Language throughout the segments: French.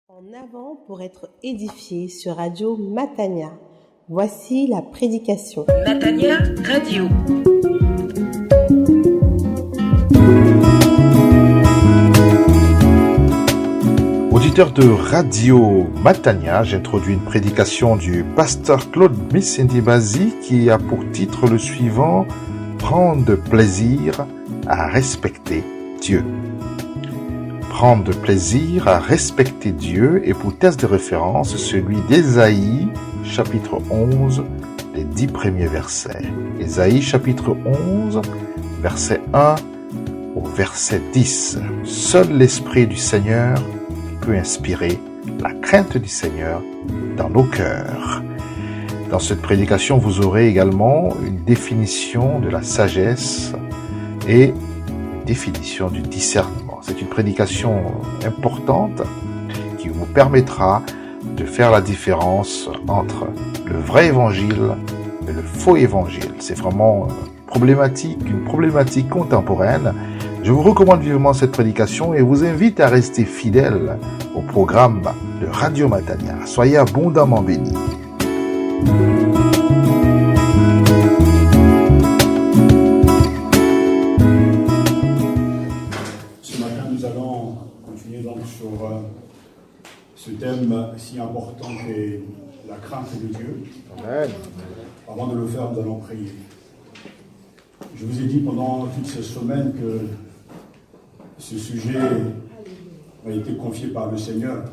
En avant pour être édifié sur Radio Matania. Voici la prédication. Matania Radio. Auditeur de Radio Matania, j'introduis une prédication du pasteur Claude Missendibazi qui a pour titre le suivant: Prendre plaisir à respecter Dieu. Prendre plaisir à respecter Dieu, et pour texte de référence, celui d'Ésaïe, chapitre 11, les 10 premiers versets. Ésaïe, chapitre 11, verset 1 au verset 10. Seul l'Esprit du Seigneur peut inspirer la crainte du Seigneur dans nos cœurs. Dans cette prédication, vous aurez également une définition de la sagesse et une définition du discernement. C'est une prédication importante qui vous permettra de faire la différence entre le vrai évangile et le faux évangile. C'est vraiment une problématique contemporaine. Je vous recommande vivement cette prédication et vous invite à rester fidèle au programme de Radio Matania. Soyez abondamment bénis. Ce matin, nous allons continuer donc sur ce thème si important qu'est la crainte de Dieu. Amen. Avant de le faire, nous allons prier. Je vous ai dit pendant toutes ces semaines que ce sujet m'a été confié par le Seigneur.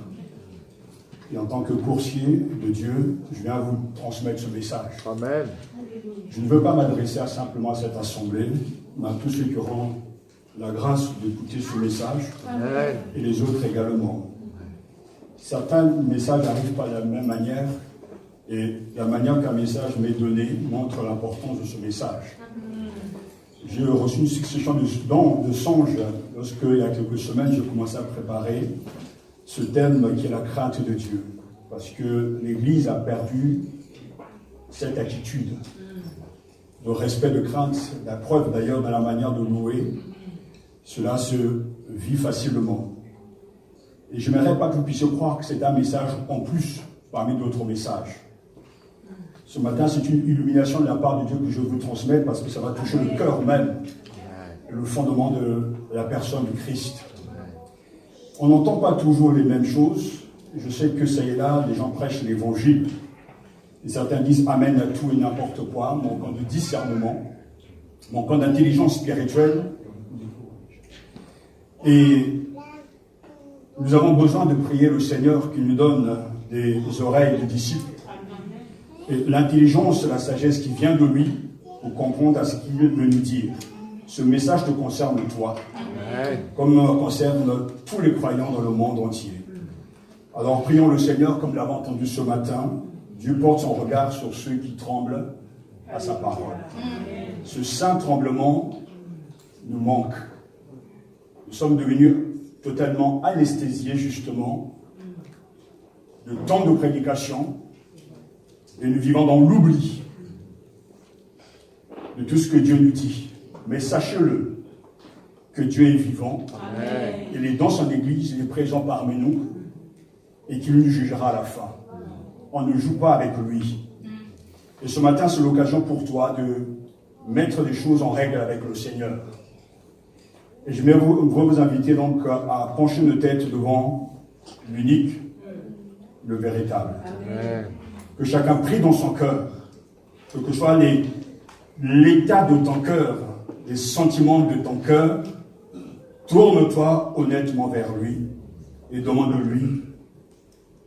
Et en tant que coursier de Dieu, je viens vous transmettre ce message. Amen. Je ne veux pas m'adresser simplement à cette assemblée, mais à tous ceux qui auront la grâce d'écouter ce message, Amen. et les autres également. Certains messages n'arrivent pas de la même manière, et la manière qu'un message m'est donné montre l'importance de ce message. J'ai reçu une succession de songes lorsque, il y a quelques semaines, j'ai commencé à préparer ce thème qui est la crainte de Dieu. Parce que l'Église a perdu cette attitude de respect, de crainte. La preuve d'ailleurs dans la manière de louer, cela se vit facilement. Et je n'aimerais pas que vous puissiez croire que c'est un message en plus parmi d'autres messages. Ce matin, c'est une illumination de la part de Dieu que je veux vous transmettre parce que ça va toucher le cœur même, le fondement de la personne du Christ. On n'entend pas toujours les mêmes choses. Je sais que ça et là, les gens prêchent l'évangile. Et certains disent amen à tout et n'importe quoi, manquant de discernement, manquant d'intelligence spirituelle. Et nous avons besoin de prier le Seigneur qui nous donne des oreilles de disciples. Et l'intelligence, la sagesse qui vient de lui pour comprendre à ce qu'il veut nous dire. Ce message te concerne toi, comme concerne tous les croyants dans le monde entier. Alors prions le Seigneur comme nous l'avons entendu ce matin. Dieu porte son regard sur ceux qui tremblent à sa parole. Ce saint tremblement nous manque. Nous sommes devenus totalement anesthésiés justement de tant de prédications. Et nous vivons dans l'oubli de tout ce que Dieu nous dit. Mais sachez-le, que Dieu est vivant. Amen. Il est dans son Église, il est présent parmi nous, et qu'il nous jugera à la fin. On ne joue pas avec lui. Et ce matin, c'est l'occasion pour toi de mettre des choses en règle avec le Seigneur. Et je vais vous inviter donc à pencher nos têtes devant l'unique, le véritable. Amen. Que chacun prie dans son cœur, que ce soit l'état de ton cœur, les sentiments de ton cœur, tourne-toi honnêtement vers lui et demande-lui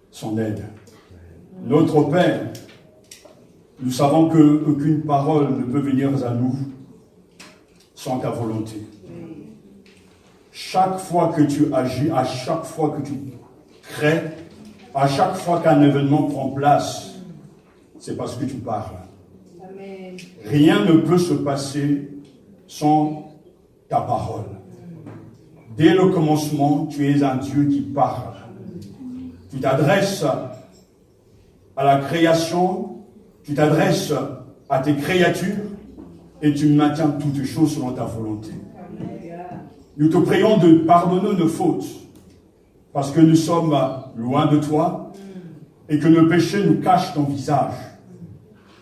son aide. Notre Père, nous savons qu'aucune parole ne peut venir à nous sans ta volonté. Chaque fois que tu agis, à chaque fois que tu crées, à chaque fois qu'un événement prend place, c'est parce que tu parles. Amen. Rien ne peut se passer sans ta parole. Dès le commencement, tu es un Dieu qui parle. Tu t'adresses à la création, tu t'adresses à tes créatures et tu maintiens toutes choses selon ta volonté. Nous te prions de pardonner nos fautes parce que nous sommes loin de toi et que nos péchés nous cachent ton visage.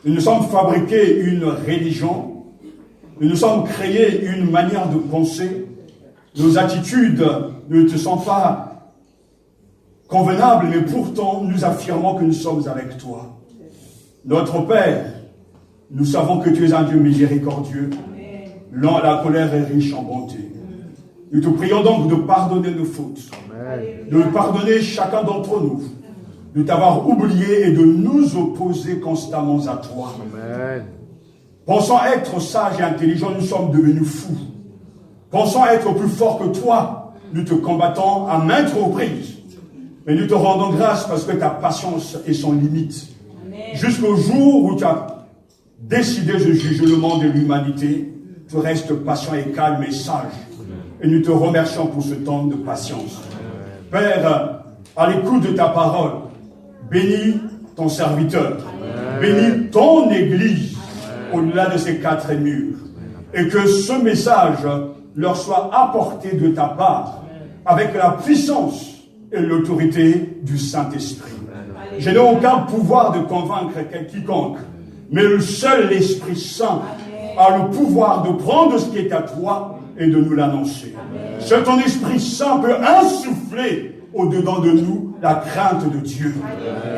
Nous nous sommes fabriqués une religion, nous nous sommes créés une manière de penser, nos attitudes ne te sont pas convenables, mais pourtant nous affirmons que nous sommes avec toi. Notre Père, nous savons que tu es un Dieu miséricordieux. La colère est riche en bonté. Nous te prions donc de pardonner nos fautes, de pardonner chacun d'entre nous, de t'avoir oublié et de nous opposer constamment à toi. Amen. Pensant être sages et intelligents, nous sommes devenus fous. Pensant être plus forts que toi, nous te combattons à maintes reprises. Mais nous te rendons grâce parce que ta patience est sans limite. Jusqu'au jour où tu as décidé du jugement de l'humanité, tu restes patient et calme et sage. Et nous te remercions pour ce temps de patience. Père, à l'écoute de ta parole, bénis ton serviteur. Bénis ton Église au-delà de ces 4 murs. Et que ce message leur soit apporté de ta part avec la puissance et l'autorité du Saint-Esprit. Je n'ai aucun pouvoir de convaincre quiconque, mais le seul Esprit Saint a le pouvoir de prendre ce qui est à toi et de nous l'annoncer. Seul ton Esprit Saint peut insuffler au-dedans de nous la crainte de Dieu.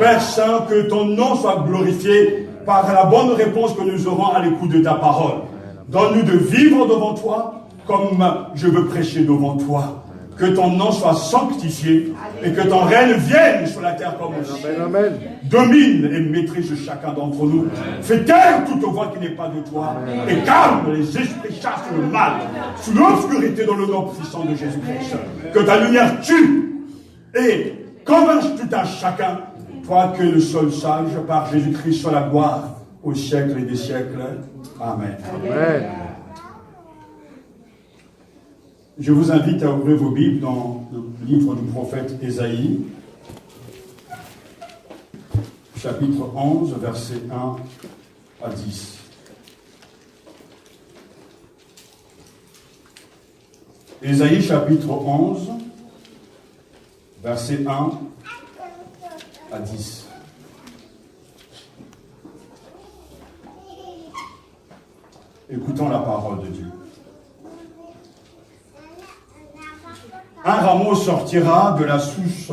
Père Saint, que ton nom soit glorifié par la bonne réponse que nous aurons à l'écoute de ta parole. Donne-nous de vivre devant toi comme je veux prêcher devant toi. Que ton nom soit sanctifié et que ton règne vienne sur la terre comme au ciel. Amen. Domine et maîtrise chacun d'entre nous. Fais taire toute voix qui n'est pas de toi. Et calme les esprits, chasse le mal sous l'obscurité dans le nom puissant de Jésus-Christ. Que ta lumière tue et convainc tout un chacun. Toi que le seul sage, par Jésus-Christ, soit la gloire au siècle et des siècles. Amen. Amen. Je vous invite à ouvrir vos Bibles dans le livre du prophète Ésaïe, chapitre 11, versets 1 à 10. Ésaïe, chapitre 11, versets 1 à 10. Écoutons la parole de Dieu. Un rameau sortira de la souche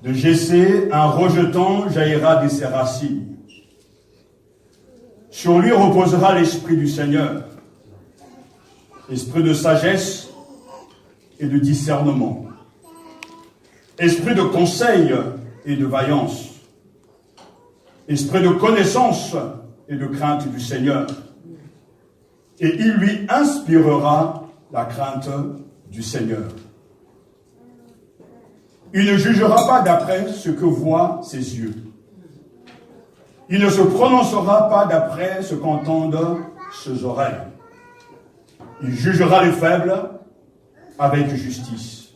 de Jessé, un rejeton jaillira de ses racines. Sur lui reposera l'esprit du Seigneur, esprit de sagesse et de discernement, esprit de conseil et de vaillance, esprit de connaissance et de crainte du Seigneur. Et il lui inspirera la crainte du Seigneur. Il ne jugera pas d'après ce que voient ses yeux. Il ne se prononcera pas d'après ce qu'entendent ses oreilles. Il jugera les faibles avec justice.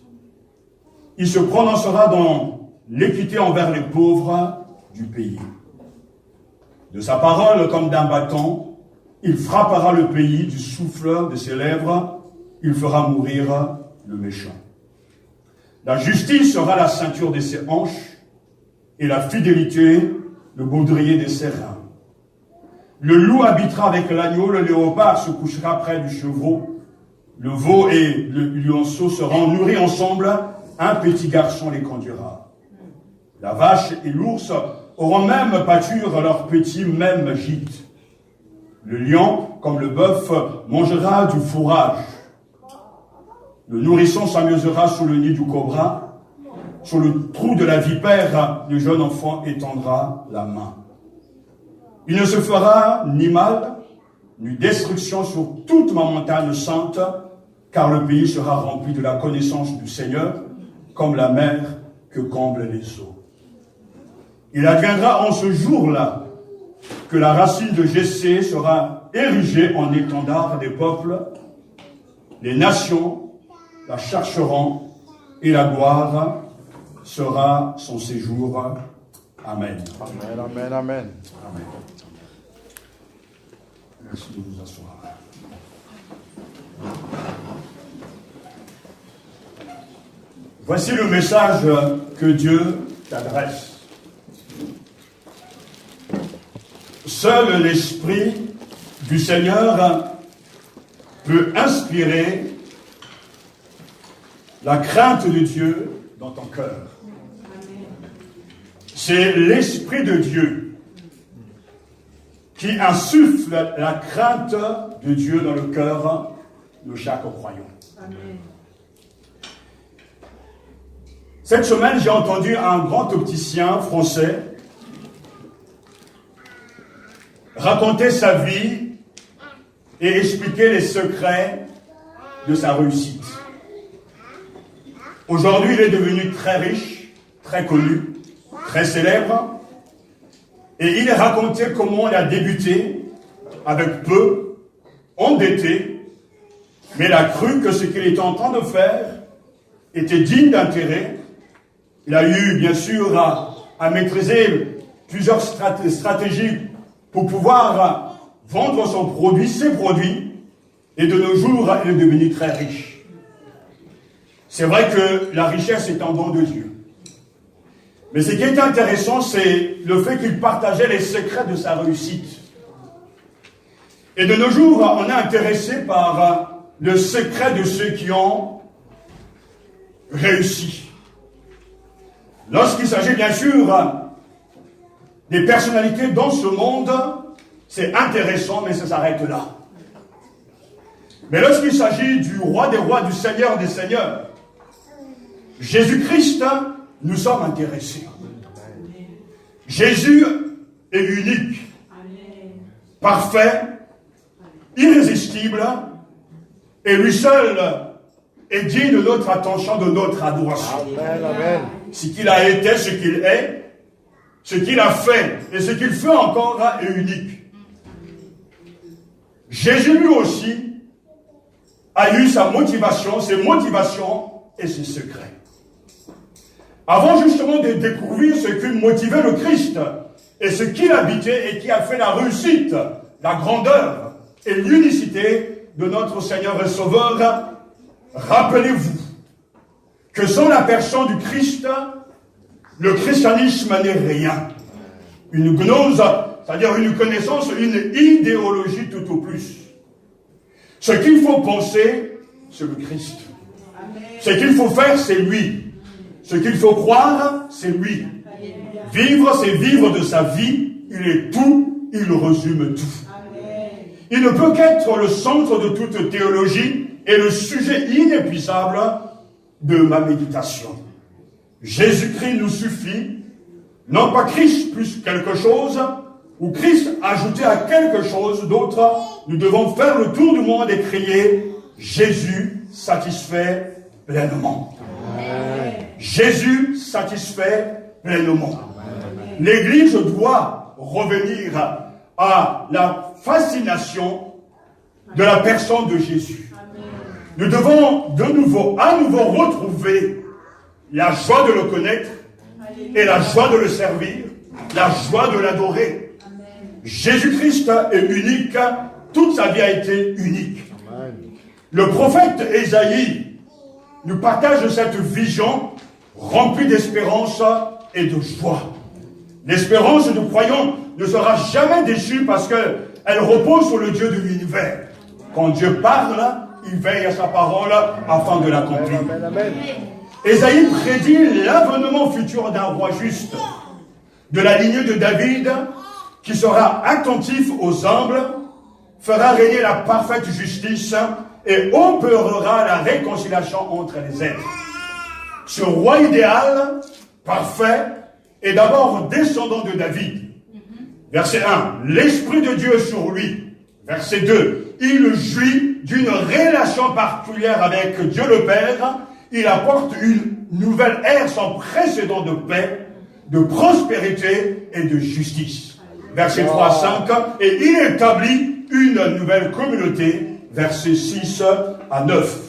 Il se prononcera dans l'équité envers les pauvres du pays. De sa parole comme d'un bâton, il frappera le pays du souffle de ses lèvres. Il fera mourir le méchant. La justice sera la ceinture de ses hanches et la fidélité le baudrier de ses reins. Le loup habitera avec l'agneau, le léopard se couchera près du chevreau. Le veau et le lionceau seront nourris ensemble, un petit garçon les conduira. La vache et l'ours auront même pâture leur petit même gîte. Le lion, comme le bœuf, mangera du fourrage. Le nourrisson s'amusera sous le nid du cobra. Sur le trou de la vipère, le jeune enfant étendra la main. Il ne se fera ni mal, ni destruction sur toute ma montagne sainte, car le pays sera rempli de la connaissance du Seigneur, comme la mer que comblent les eaux. Il adviendra en ce jour-là que la racine de Jessé sera érigée en étendard des peuples. Les nations la chercheront et la gloire sera son séjour. Amen. Amen, amen, amen. Amen. Merci de vous asseoir. Voici le message que Dieu t'adresse. Seul l'Esprit du Seigneur peut inspirer la crainte de Dieu dans ton cœur. C'est l'Esprit de Dieu qui insuffle la crainte de Dieu dans le cœur de chaque croyant. Amen. Cette semaine, j'ai entendu un grand opticien français raconter sa vie et expliquer les secrets de sa réussite. Aujourd'hui, il est devenu très riche, très connu, très célèbre, et il a raconté comment il a débuté avec peu, endetté, mais il a cru que ce qu'il était en train de faire était digne d'intérêt. Il a eu, bien sûr, à maîtriser plusieurs stratégies pour pouvoir vendre son produit, ses produits, et de nos jours, il est devenu très riche. C'est vrai que la richesse est un don de Dieu. Mais ce qui est intéressant, c'est le fait qu'il partageait les secrets de sa réussite. Et de nos jours, on est intéressé par le secret de ceux qui ont réussi. Lorsqu'il s'agit bien sûr des personnalités dans ce monde, c'est intéressant, mais ça s'arrête là. Mais lorsqu'il s'agit du roi des rois, du seigneur des seigneurs, Jésus-Christ, nous sommes intéressés. Jésus est unique, parfait, irrésistible, et lui seul est digne de notre attention, de notre adoration. Amen, amen. Ce qu'il a été, ce qu'il est, ce qu'il a fait et ce qu'il fait encore est unique. Jésus lui aussi a eu sa motivation, ses motivations et ses secrets. Avant justement de découvrir ce qui motivait le Christ et ce qu'il habitait et qui a fait la réussite, la grandeur et l'unicité de notre Seigneur et Sauveur, rappelez-vous que sans la personne du Christ, le christianisme n'est rien. Une gnose, c'est-à-dire une connaissance, une idéologie tout au plus. Ce qu'il faut penser, c'est le Christ. Amen. Ce qu'il faut faire, c'est lui. Ce qu'il faut croire, c'est lui. Vivre, c'est vivre de sa vie. Il est tout, il résume tout. Amen. Il ne peut qu'être le centre de toute théologie et le sujet inépuisable de ma méditation. Jésus-Christ nous suffit, non pas Christ plus quelque chose, ou Christ ajouté à quelque chose d'autre. Nous devons faire le tour du monde et crier « Jésus satisfait pleinement ». Jésus satisfait pleinement. L'Église doit revenir à la fascination de la personne de Jésus. Nous devons à nouveau retrouver la joie de le connaître et la joie de le servir, la joie de l'adorer. Jésus-Christ est unique, toute sa vie a été unique. Le prophète Ésaïe nous partage cette vision remplie d'espérance et de joie. L'espérance du croyant ne sera jamais déçue parce qu'elle repose sur le Dieu de l'univers. Quand Dieu parle, il veille à sa parole afin de l'accomplir. Ésaïe prédit l'avènement futur d'un roi juste, de la lignée de David, qui sera attentif aux humbles, fera régner la parfaite justice et opérera la réconciliation entre les êtres. Ce roi idéal, parfait, est d'abord descendant de David. Verset 1, l'Esprit de Dieu est sur lui. Verset 2, il jouit d'une relation particulière avec Dieu le Père. Il apporte une nouvelle ère sans précédent de paix, de prospérité et de justice. Verset 3 à 5, et il établit une nouvelle communauté. Versets 6 à 9.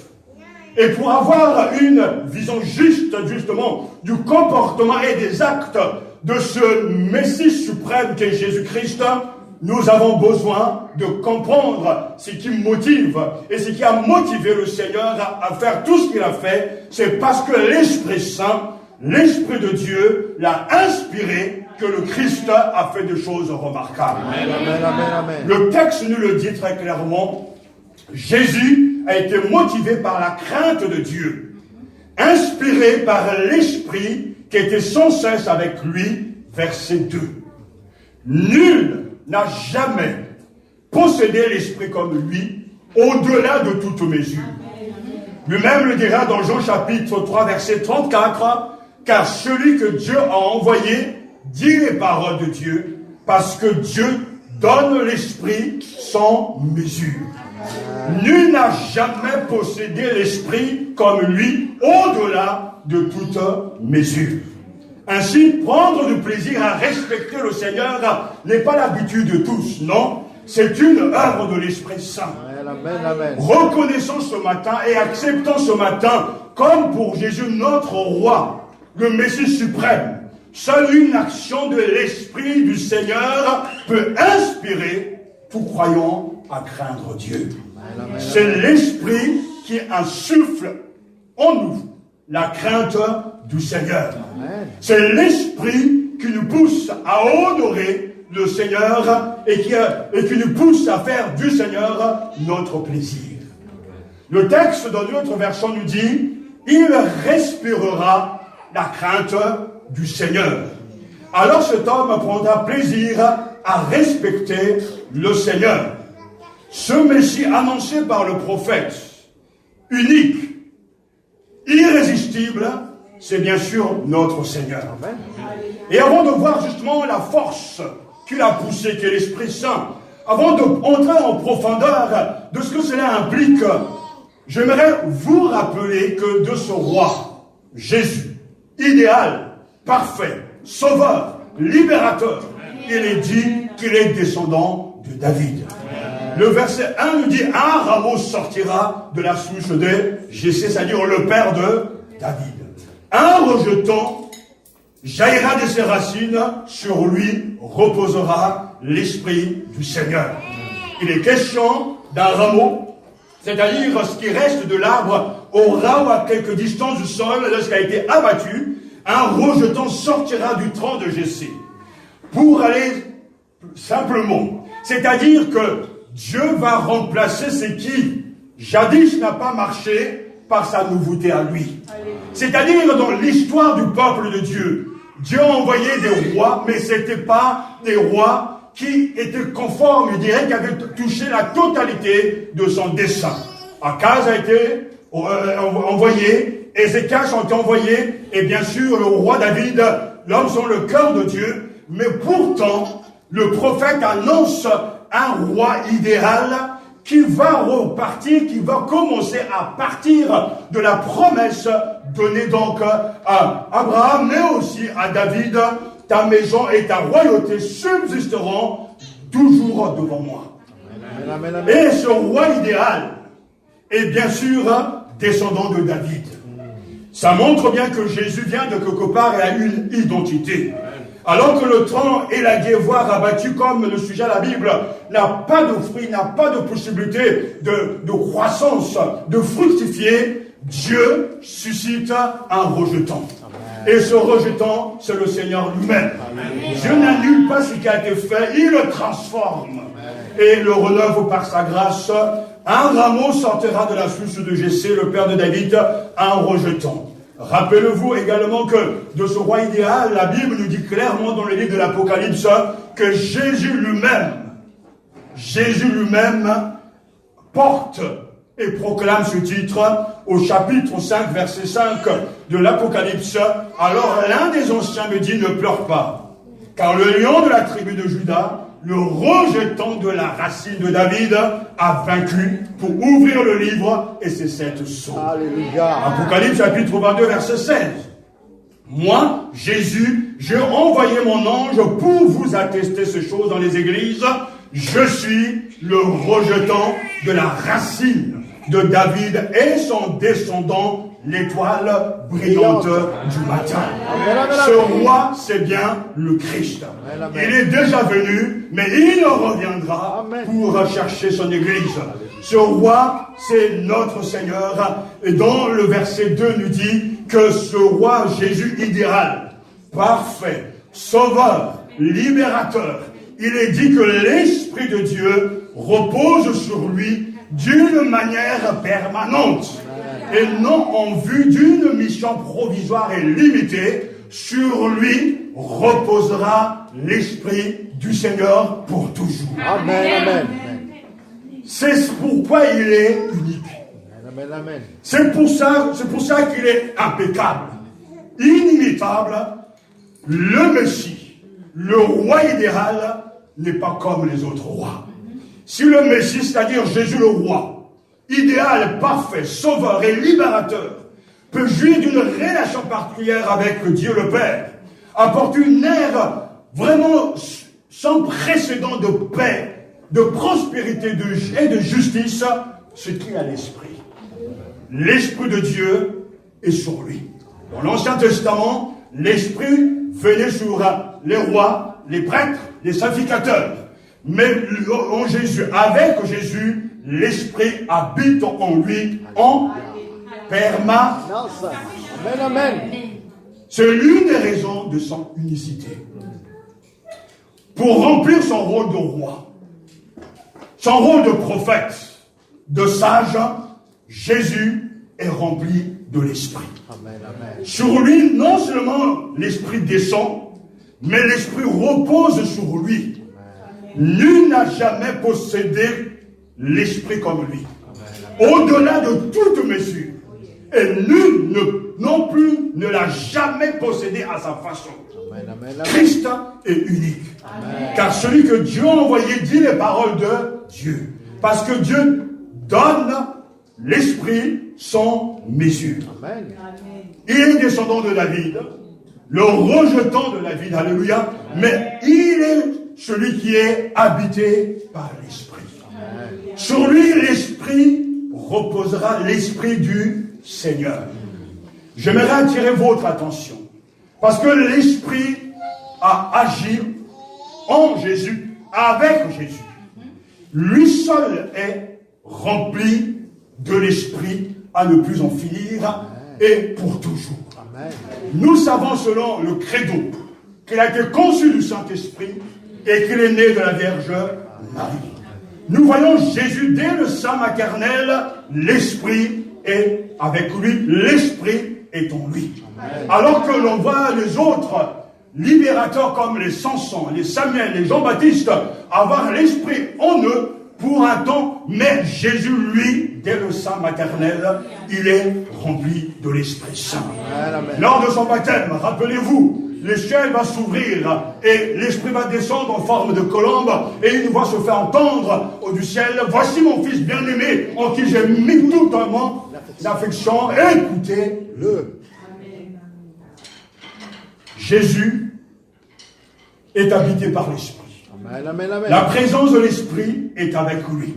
Et pour avoir une vision juste, justement, du comportement et des actes de ce Messie suprême qu'est Jésus-Christ, nous avons besoin de comprendre ce qui motive et ce qui a motivé le Seigneur à faire tout ce qu'il a fait. C'est parce que l'Esprit Saint, l'Esprit de Dieu l'a inspiré que le Christ a fait des choses remarquables. Amen, amen, amen, amen. Le texte nous le dit très clairement. Jésus a été motivé par la crainte de Dieu, inspiré par l'Esprit qui était sans cesse avec lui. Verset 2. Nul n'a jamais possédé l'Esprit comme lui, au-delà de toute mesure. Lui-même le dira dans Jean chapitre 3, verset 34, car celui que Dieu a envoyé dit les paroles de Dieu, parce que Dieu donne l'Esprit sans mesure. Nul n'a jamais possédé l'Esprit comme lui, au-delà de toute mesure. Ainsi, prendre du plaisir à respecter le Seigneur n'est pas l'habitude de tous, non. C'est une œuvre de l'Esprit Saint. Amen, amen. Reconnaissons ce matin et acceptons ce matin, comme pour Jésus notre roi, le Messie suprême, seule une action de l'Esprit du Seigneur peut inspirer tout croyant à craindre Dieu. C'est l'Esprit qui insuffle en nous la crainte du Seigneur. C'est l'Esprit qui nous pousse à honorer le Seigneur et qui nous pousse à faire du Seigneur notre plaisir. Le texte dans notre version nous dit « Il respirera la crainte du Seigneur ». Alors cet homme prendra plaisir à respecter le Seigneur. Ce Messie annoncé par le prophète, unique, irrésistible, c'est bien sûr notre Seigneur. Et avant de voir justement la force qui l'a poussé, qui est l'Esprit Saint, avant d'entrer en profondeur de ce que cela implique, j'aimerais vous rappeler que de ce roi, Jésus, idéal, parfait, sauveur, libérateur, il est dit qu'il est descendant de David. Le verset 1 nous dit, un rameau sortira de la souche de Jessé, c'est-à-dire le père de David. Un rejeton jaillira de ses racines, sur lui reposera l'Esprit du Seigneur. Il est question d'un rameau, c'est-à-dire ce qui reste de l'arbre au ras ou à quelque distance du sol, lorsqu'il a été abattu, un rejeton sortira du tronc de Jessé. Pour aller simplement, c'est-à-dire que Dieu va remplacer ce qui, jadis, n'a pas marché par sa nouveauté à lui. C'est-à-dire dans l'histoire du peuple de Dieu, Dieu a envoyé des rois, mais ce n'étaient pas des rois qui étaient conformes, je dirais, qui avaient touché la totalité de son dessein. Akaz a été envoyé, Ézéchias a été envoyé, et bien sûr le roi David, l'homme sur le cœur de Dieu, mais pourtant, le prophète annonce un roi idéal qui va repartir, qui va commencer à partir de la promesse donnée donc à Abraham, mais aussi à David. Ta maison et ta royauté subsisteront toujours devant moi. Amen, amen. Et ce roi idéal est bien sûr descendant de David. Ça montre bien que Jésus vient de quelque part et a une identité. Alors que le tronc et la guévoire abattu, comme le sujet de la Bible, n'a pas de fruit, n'a pas de possibilité de croissance, de fructifier, Dieu suscite un rejeton. Et ce rejeton, c'est le Seigneur lui-même. Dieu n'annule pas ce qui a été fait, il le transforme. Et le renouve par sa grâce. Un rameau sortira de la souche de Jessé, le père de David, un rejeton. Rappelez-vous également que de ce roi idéal, la Bible nous dit clairement dans le livre de l'Apocalypse que Jésus lui-même porte et proclame ce titre au chapitre 5, verset 5 de l'Apocalypse. Alors l'un des anciens me dit, ne pleure pas, car le lion de la tribu de Juda, le rejeton de la racine de David, a vaincu pour ouvrir le livre et ses 7 sceaux. Alléluia. Apocalypse chapitre 22, verset 16. Moi, Jésus, j'ai envoyé mon ange pour vous attester ces choses dans les églises. Je suis le rejeton de la racine de David et son descendant l'étoile brillante du matin. Ce roi, c'est bien le Christ. Il est déjà venu, mais il reviendra pour chercher son église. Ce roi, c'est notre Seigneur. Et dans le verset 2 nous dit que ce roi Jésus idéal, parfait, sauveur, libérateur, il est dit que l'Esprit de Dieu repose sur lui d'une manière permanente et non en vue d'une mission provisoire et limitée. Sur lui reposera l'Esprit du Seigneur pour toujours. Amen, amen. C'est pourquoi il est unique. Amen, amen. C'est pour ça qu'il est impeccable, inimitable. Le Messie, le roi idéal, n'est pas comme les autres rois. Si le Messie, c'est-à-dire Jésus le roi, idéal, parfait, sauveur et libérateur, peut jouir d'une relation particulière avec Dieu le Père, apporte une ère vraiment sans précédent de paix, de prospérité et de justice, c'est qu'il a l'Esprit. L'Esprit de Dieu est sur lui. Dans l'Ancien Testament, l'Esprit venait sur les rois, les prêtres, les sacrificateurs. Mais en Jésus, avec Jésus, l'Esprit habite en lui en permanence. Amen, amen. C'est l'une des raisons de son unicité. Pour remplir son rôle de roi, son rôle de prophète, de sage, Jésus est rempli de l'Esprit. Amen, amen. Sur lui, non seulement l'Esprit descend, mais l'Esprit repose sur lui. Nul n'a jamais possédé l'Esprit comme lui. Au-delà de toute mesure. Et nul non plus ne l'a jamais possédé à sa façon. Amen, amen, amen. Christ est unique. Amen. Car celui que Dieu a envoyé dit les paroles de Dieu. Parce que Dieu donne l'Esprit sans mesure. Amen. Il est descendant de David, le rejetant de David, alléluia, mais il est celui qui est habité par l'Esprit. Sur lui, l'Esprit reposera, l'Esprit du Seigneur. J'aimerais attirer votre attention, parce que l'Esprit a agi en Jésus, avec Jésus. Lui seul est rempli de l'Esprit à ne plus en finir et pour toujours. Amen. Nous savons selon le credo qu'il a été conçu du Saint-Esprit et qu'il est né de la Vierge Marie. Nous voyons Jésus dès le sein maternel, l'Esprit est avec lui, l'Esprit est en lui. Alors que l'on voit les autres libérateurs comme les Samson, les Samuel, les Jean-Baptiste avoir l'Esprit en eux pour un temps, mais Jésus, lui, dès le sein maternel, il est rempli de l'Esprit Saint. Amen. Lors de son baptême, rappelez-vous, le ciel va s'ouvrir et l'Esprit va descendre en forme de colombe et une voix se fait entendre du ciel. Voici mon fils bien-aimé en qui j'ai mis tout mon affection. Écoutez-le. Jésus est habité par l'Esprit. Amen, amen, amen. La présence de l'Esprit est avec lui.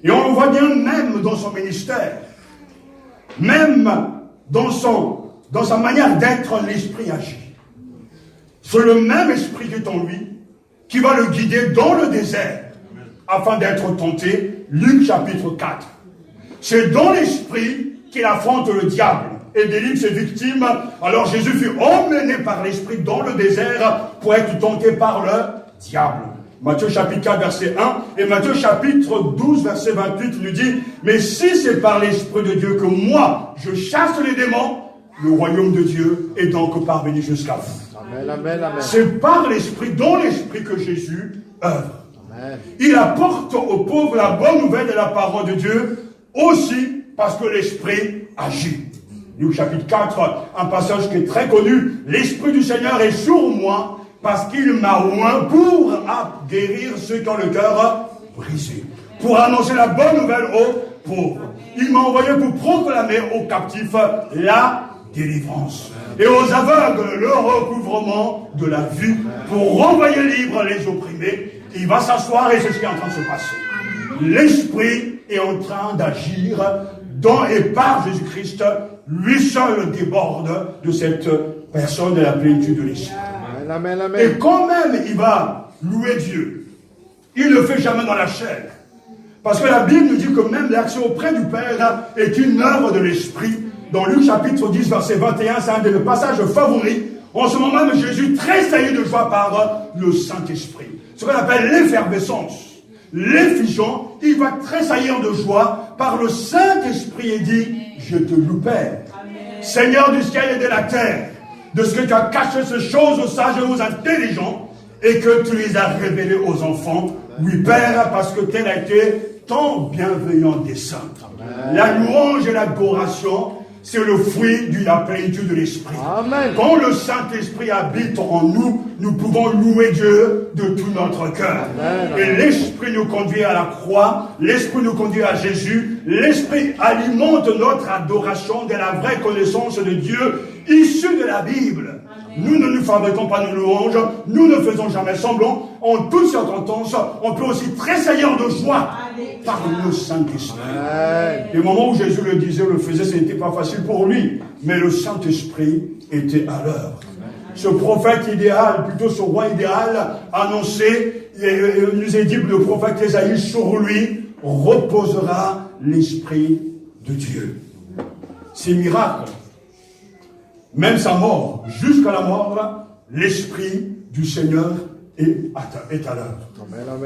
Et on le voit bien même dans son ministère. Même dans sa manière d'être, l'Esprit agit. C'est le même Esprit qui est en lui, qui va le guider dans le désert, afin d'être tenté. Luc chapitre 4. C'est dans l'Esprit qu'il affronte le diable et délivre ses victimes. Alors Jésus fut emmené par l'Esprit dans le désert pour être tenté par le diable. Matthieu chapitre 4 verset 1 et Matthieu chapitre 12 verset 28 nous dit: mais si c'est par l'Esprit de Dieu que moi je chasse les démons, le royaume de Dieu est donc parvenu jusqu'à vous. Amen, amen, amen. C'est par l'Esprit, dans l'Esprit que Jésus œuvre. Amen. Il apporte aux pauvres la bonne nouvelle de la parole de Dieu, aussi parce que l'Esprit agit. Luc chapitre 4, un passage qui est très connu: l'Esprit du Seigneur est sur moi, parce qu'il m'a oint pour guérir ceux qui ont le cœur brisé, pour annoncer la bonne nouvelle aux pauvres. Il m'a envoyé pour proclamer aux captifs la délivrance et aux aveugles le recouvrement de la vue, pour renvoyer libres les opprimés. Il va s'asseoir et c'est ce qui est en train de se passer. L'Esprit est en train d'agir dans et par Jésus-Christ lui seul déborde de cette personne de la plénitude de l'Esprit. Amen, amen, Et amen. quand même il va louer Dieu, il ne le fait jamais dans la chair. Parce que la Bible nous dit que même l'action auprès du Père est une œuvre de l'Esprit. Dans Luc chapitre 10, verset 21, c'est un de mes passages favoris. En ce moment même, Jésus tressaillit de joie par le Saint-Esprit. Ce qu'on appelle l'effervescence. L'effusion, il va tressaillir de joie par le Saint-Esprit et dit, je te loue Père. Amen. Seigneur du ciel et de la terre, de ce que tu as caché ces choses aux sages et aux intelligents, et que tu les as révélées aux enfants. Oui, Père, parce que tel a été ton bienveillant dessein. La louange et l'adoration, c'est le fruit de la plénitude de l'Esprit. Amen. Quand le Saint-Esprit habite en nous, nous pouvons louer Dieu de tout notre cœur. Et l'Esprit nous conduit à la croix, l'Esprit nous conduit à Jésus, l'Esprit alimente notre adoration de la vraie connaissance de Dieu issue de la Bible. Nous ne nous fabriquons pas nos louanges, nous ne faisons jamais semblant. En toutes circonstances, on peut aussi tressaillir de joie par le Saint-Esprit. Les moments où Jésus le disait, le faisait, ce n'était pas facile pour lui. Mais le Saint-Esprit était à l'heure. Ce prophète idéal, plutôt ce roi idéal, annoncé, il nous est dit, le prophète Ésaïe, sur lui reposera l'Esprit de Dieu. C'est miracle. Même sa mort, jusqu'à la mort, l'Esprit du Seigneur est à l'heure.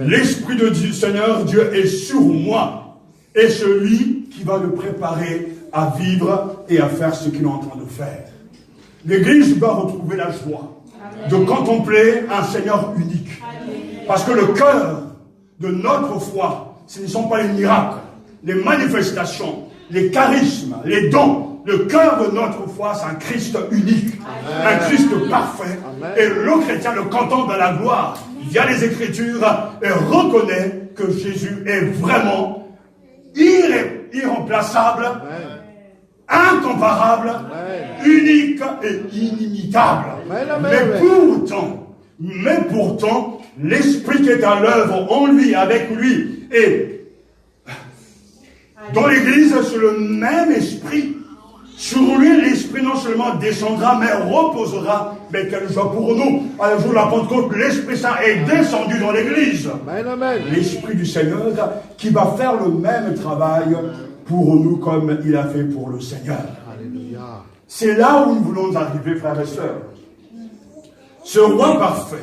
L'Esprit du Seigneur, Dieu, est sur moi. Et celui qui va le préparer à vivre et à faire ce qu'il est en train de faire. L'Église doit retrouver la joie de contempler un Seigneur unique. Parce que le cœur de notre foi, ce ne sont pas les miracles, les manifestations, les charismes, les dons. Le cœur de notre foi, c'est un Christ unique, un Christ parfait. Et le chrétien le contemple dans la gloire via les Écritures et reconnaît que Jésus est vraiment irremplaçable, incomparable, unique et inimitable. Mais pourtant, l'Esprit qui est à l'œuvre en lui, avec lui, et dans l'Église, c'est le même Esprit. Sur lui, l'Esprit non seulement descendra, mais reposera. Mais quelle joie pour nous. À le jour de la Pentecôte, l'Esprit Saint est descendu dans l'Église. L'Esprit du Seigneur qui va faire le même travail pour nous comme il a fait pour le Seigneur. C'est là où nous voulons arriver, frères et sœurs. Ce roi parfait,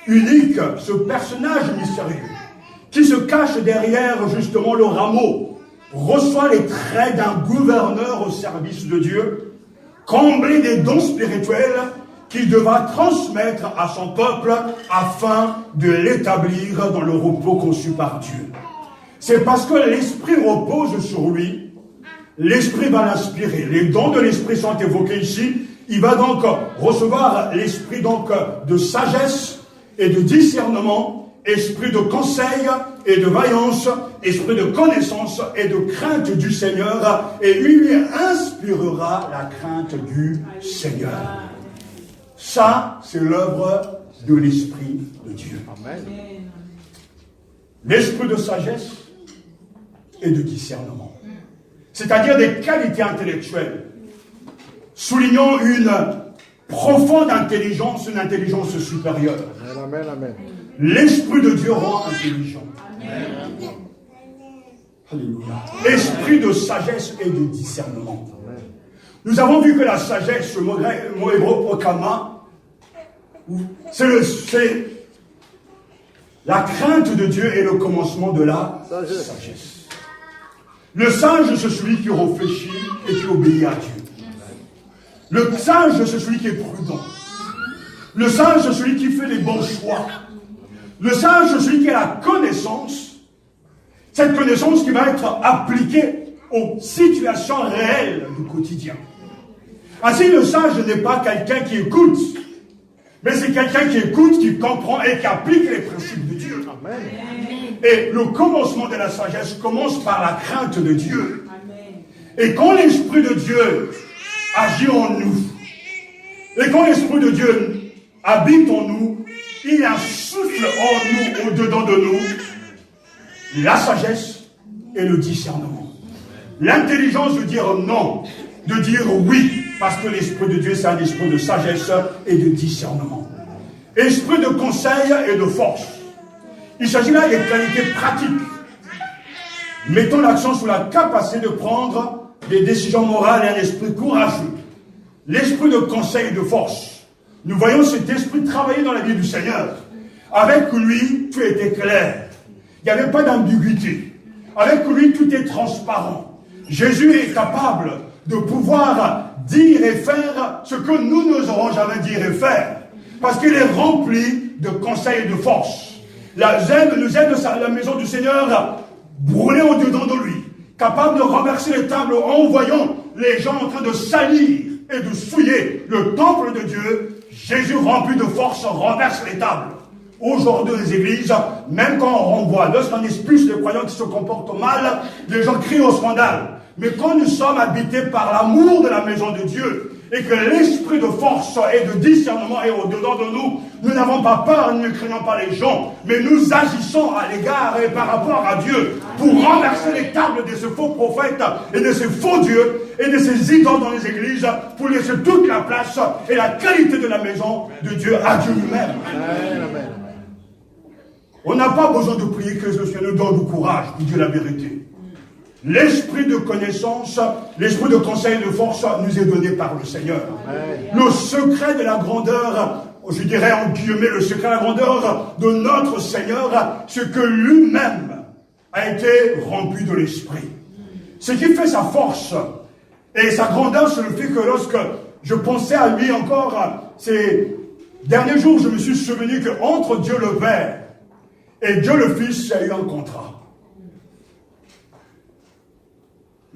unique, ce personnage mystérieux, qui se cache derrière justement le rameau, reçoit les traits d'un gouverneur au service de Dieu, comblé des dons spirituels qu'il devra transmettre à son peuple afin de l'établir dans le repos conçu par Dieu. C'est parce que l'Esprit repose sur lui, l'Esprit va l'inspirer. Les dons de l'Esprit sont évoqués ici. Il va donc recevoir l'Esprit donc de sagesse et de discernement, esprit de conseil et de vaillance, esprit de connaissance et de crainte du Seigneur, et lui inspirera la crainte du Seigneur. Ça, c'est l'œuvre de l'Esprit de Dieu. Amen. L'esprit de sagesse et de discernement. C'est-à-dire des qualités intellectuelles. Soulignons une profonde intelligence, une intelligence supérieure. Amen, amen. L'Esprit de Dieu rend intelligent. Amen. Alléluia. Esprit de sagesse et de discernement. Amen. Nous avons vu que la sagesse, ce mot hébreu okama, c'est la crainte de Dieu et le commencement de la sagesse. Le sage, c'est celui qui réfléchit et qui obéit à Dieu. Le sage, c'est celui qui est prudent. Le sage, c'est celui qui fait les bons choix. Le sage, c'est celui qui a la connaissance. Cette connaissance qui va être appliquée aux situations réelles du quotidien. Ainsi, le sage n'est pas quelqu'un qui écoute, mais c'est quelqu'un qui écoute, qui comprend et qui applique les principes de Dieu. Amen. Et le commencement de la sagesse commence par la crainte de Dieu. Amen. Et quand l'Esprit de Dieu agit en nous, et quand l'Esprit de Dieu habite en nous, il insuffle en nous, au-dedans de nous, la sagesse et le discernement. L'intelligence de dire non, de dire oui, parce que l'Esprit de Dieu, c'est un esprit de sagesse et de discernement. Esprit de conseil et de force. Il s'agit là des qualités pratiques. Mettons l'accent sur la capacité de prendre des décisions morales et un esprit courageux. L'esprit de conseil et de force. Nous voyons cet esprit travailler dans la vie du Seigneur. Avec lui, tout était clair. Il n'y avait pas d'ambiguïté. Avec lui, tout est transparent. Jésus est capable de pouvoir dire et faire ce que nous n'oserons jamais dire et faire. Parce qu'il est rempli de conseils et de force. La maison du Seigneur brûlée au-dedans de lui. Capable de renverser les tables en voyant les gens en train de salir et de souiller le temple de Dieu. Jésus rempli de force renverse les tables. Aujourd'hui, les églises, même quand on renvoie, lorsqu'on expulse les croyants qui se comportent mal, les gens crient au scandale. Mais quand nous sommes habités par l'amour de la maison de Dieu, et que l'esprit de force et de discernement est au-dedans de nous, nous n'avons pas peur, nous ne craignons pas les gens, mais nous agissons à l'égard et par rapport à Dieu pour renverser les tables de ce faux prophète et de ces faux dieux et de ces idoles dans les églises pour laisser toute la place et la qualité de la maison de Dieu à Dieu lui-même. Amen. On n'a pas besoin de prier que le Seigneur nous donne du courage pour dire la vérité. L'esprit de connaissance, l'esprit de conseil et de force nous est donné par le Seigneur. Amen. Le secret de la grandeur, je dirais en guillemets, le secret de la grandeur de notre Seigneur, c'est que lui-même a été rempli de l'esprit. Ce qui fait sa force et sa grandeur, c'est le fait que lorsque je pensais à lui encore, ces derniers jours, je me suis souvenu qu'entre Dieu le Père et Dieu le Fils, il y a eu un contrat.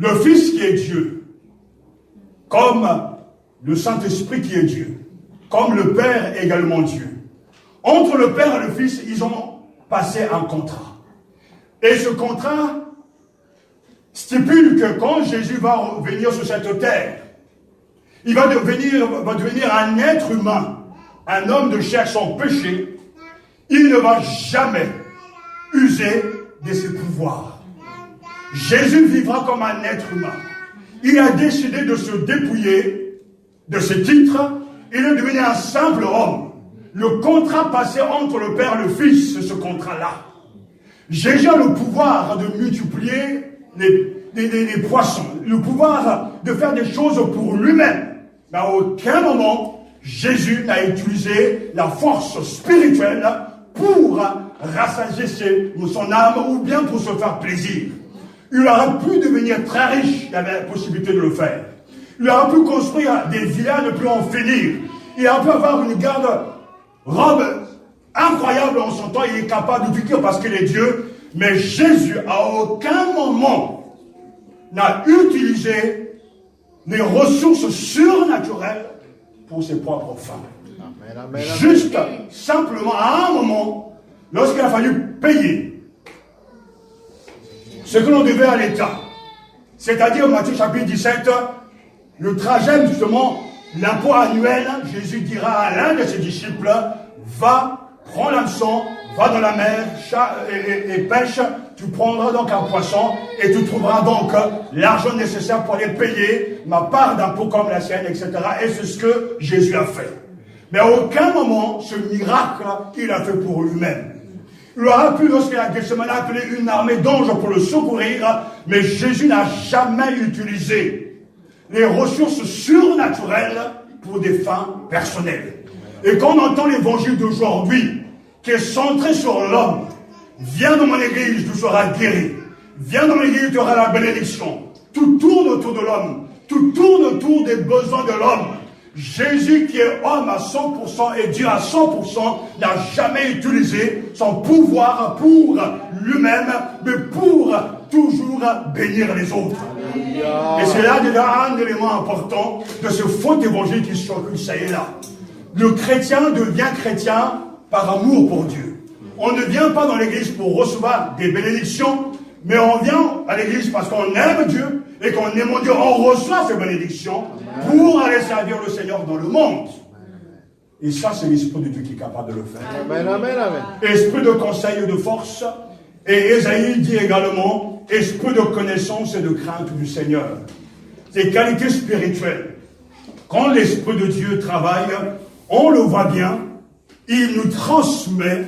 Le Fils qui est Dieu, comme le Saint-Esprit qui est Dieu, comme le Père est également Dieu. Entre le Père et le Fils, ils ont passé un contrat. Et ce contrat stipule que quand Jésus va venir sur cette terre, il va devenir un être humain, un homme de chair sans péché. Il ne va jamais user de ses pouvoirs. Jésus vivra comme un être humain. Il a décidé de se dépouiller de ses titres. Il est devenu un simple homme. Le contrat passé entre le Père et le Fils, c'est ce contrat-là. Jésus a le pouvoir de multiplier les poissons, le pouvoir de faire des choses pour lui-même. Mais à aucun moment, Jésus n'a utilisé la force spirituelle pour rassasier son âme ou bien pour se faire plaisir. Il aurait pu devenir très riche, il avait la possibilité de le faire. Il aurait pu construire des villas, ne plus en finir. Il aurait pu avoir une garde-robe incroyable en son temps, il est capable de vivre parce qu'il est Dieu. Mais Jésus, à aucun moment, n'a utilisé les ressources surnaturelles pour ses propres fins. Amen. Juste, simplement, à un moment, lorsqu'il a fallu payer ce que l'on devait à l'État, c'est-à-dire Matthieu chapitre 17, le trajet justement, l'impôt annuel, Jésus dira à l'un de ses disciples, va, prends l'hameçon, va dans la mer et pêche, tu prendras donc un poisson et tu trouveras donc l'argent nécessaire pour aller payer ma part d'impôt comme la sienne, etc. Et c'est ce que Jésus a fait. Mais à aucun moment, ce miracle, il a fait pour lui-même. Il aurait pu, lorsqu'il a Gethsemane, appeler une armée d'anges pour le secourir, mais Jésus n'a jamais utilisé les ressources surnaturelles pour des fins personnelles. Et quand on entend l'évangile d'aujourd'hui, qui est centré sur l'homme, viens dans mon église, tu seras guéri. Viens dans l'église, tu auras la bénédiction. Tout tourne autour de l'homme. Tout tourne autour des besoins de l'homme. Jésus, qui est homme à 100% et Dieu à 100%, n'a jamais utilisé son pouvoir pour lui-même, mais pour toujours bénir les autres. Et c'est là déjà un élément important de ce faux évangile qui circule ça et là. Le chrétien devient chrétien par amour pour Dieu. On ne vient pas dans l'église pour recevoir des bénédictions, mais on vient à l'église parce qu'on aime Dieu et qu'on aime Dieu, on reçoit ces bénédictions pour aller servir le Seigneur dans le monde. Et ça, c'est l'Esprit de Dieu qui est capable de le faire. Amen, amen, amen. Esprit de conseil et de force. Et Ésaïe dit également, esprit de connaissance et de crainte du Seigneur. tes qualités spirituelles. Quand l'Esprit de Dieu travaille, on le voit bien, il nous transmet,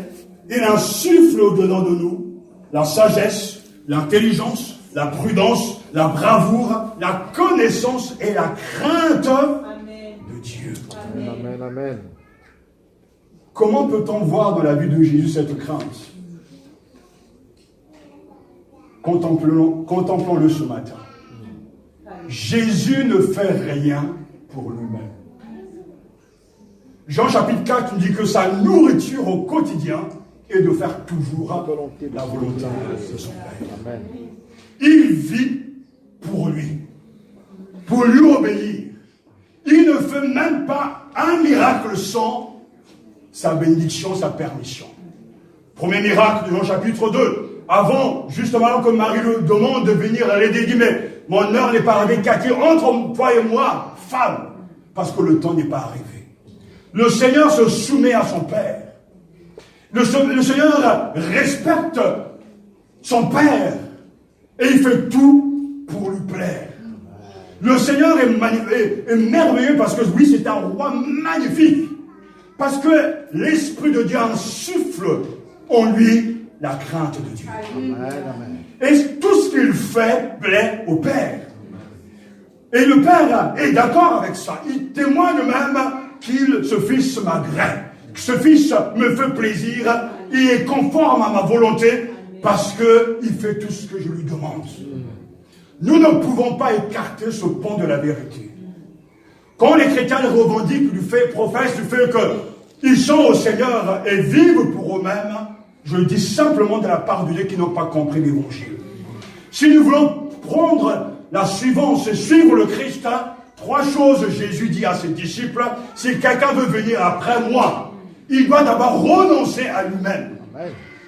il insuffle au-dedans de nous la sagesse, l'intelligence, la prudence, la bravoure, la connaissance et la crainte de Dieu. Amen, amen. Comment peut-on voir dans la vie de Jésus cette crainte? Contemplons-le ce matin. Jésus ne fait rien pour lui-même. Jean chapitre 4 nous dit que sa nourriture au quotidien est de faire toujours la volonté de son Père. Amen. Il vit pour lui obéir. Il ne fait même pas un miracle sans sa bénédiction, sa permission. Premier miracle de Jean chapitre 2. Avant, justement, que Marie le demande de venir à l'aider, il dit, mais mon heure n'est pas arrivée, Cathy, entre toi et moi, femme, parce que le temps n'est pas arrivé. Le Seigneur se soumet à son Père. Le Seigneur respecte son Père. Et il fait tout pour lui plaire. Le Seigneur est merveilleux parce que oui, c'est un roi magnifique. Parce que l'Esprit de Dieu insuffle en lui la crainte de Dieu. Amen. Et tout ce qu'il fait plaît au Père. Et le Père est d'accord avec ça. Il témoigne même qu'il, ce fils m'agrée. Ce fils me fait plaisir. Il est conforme à ma volonté parce qu'il fait tout ce que je lui demande. Nous ne pouvons pas écarter ce pont de la vérité. Quand les chrétiens revendiquent professent du fait qu'ils sont au Seigneur et vivent pour eux-mêmes, je le dis simplement de la part de Dieu qui n'ont pas compris l'évangile. Si nous voulons prendre la suivance et suivre le Christ, trois choses Jésus dit à ses disciples. Si quelqu'un veut venir après moi, il doit d'abord renoncer à lui-même,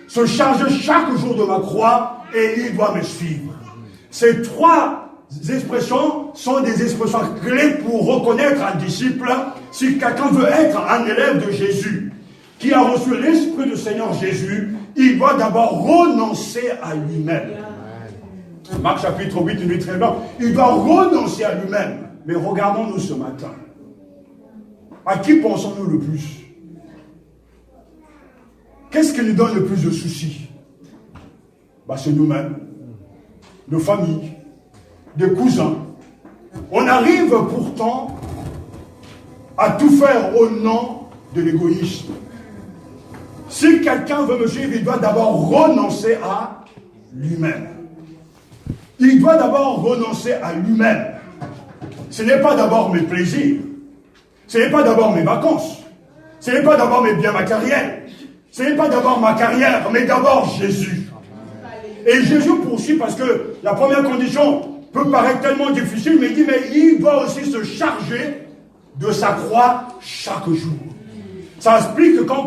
se charger chaque jour de ma croix et il doit me suivre. Ces trois expressions sont des expressions clés pour reconnaître un disciple. Si quelqu'un veut être un élève de Jésus, qui a reçu l'Esprit du Seigneur Jésus, il doit d'abord renoncer à lui-même. Marc chapitre 8, il dit très bien, il doit renoncer à lui-même. Mais regardons-nous ce matin. À qui pensons-nous le plus? Qu'est-ce qui nous donne le plus de soucis? C'est nous-mêmes, nos familles, des cousins. On arrive pourtant à tout faire au nom de l'égoïsme. Si quelqu'un veut me suivre, il doit d'abord renoncer à lui-même. Il doit d'abord renoncer à lui-même. Ce n'est pas d'abord mes plaisirs. Ce n'est pas d'abord mes vacances. Ce n'est pas d'abord mes biens matériels. Ce n'est pas d'abord ma carrière, mais d'abord Jésus. Et Jésus poursuit parce que la première condition peut paraître tellement difficile, mais il dit, mais il doit aussi se charger de sa croix chaque jour. Ça explique que quand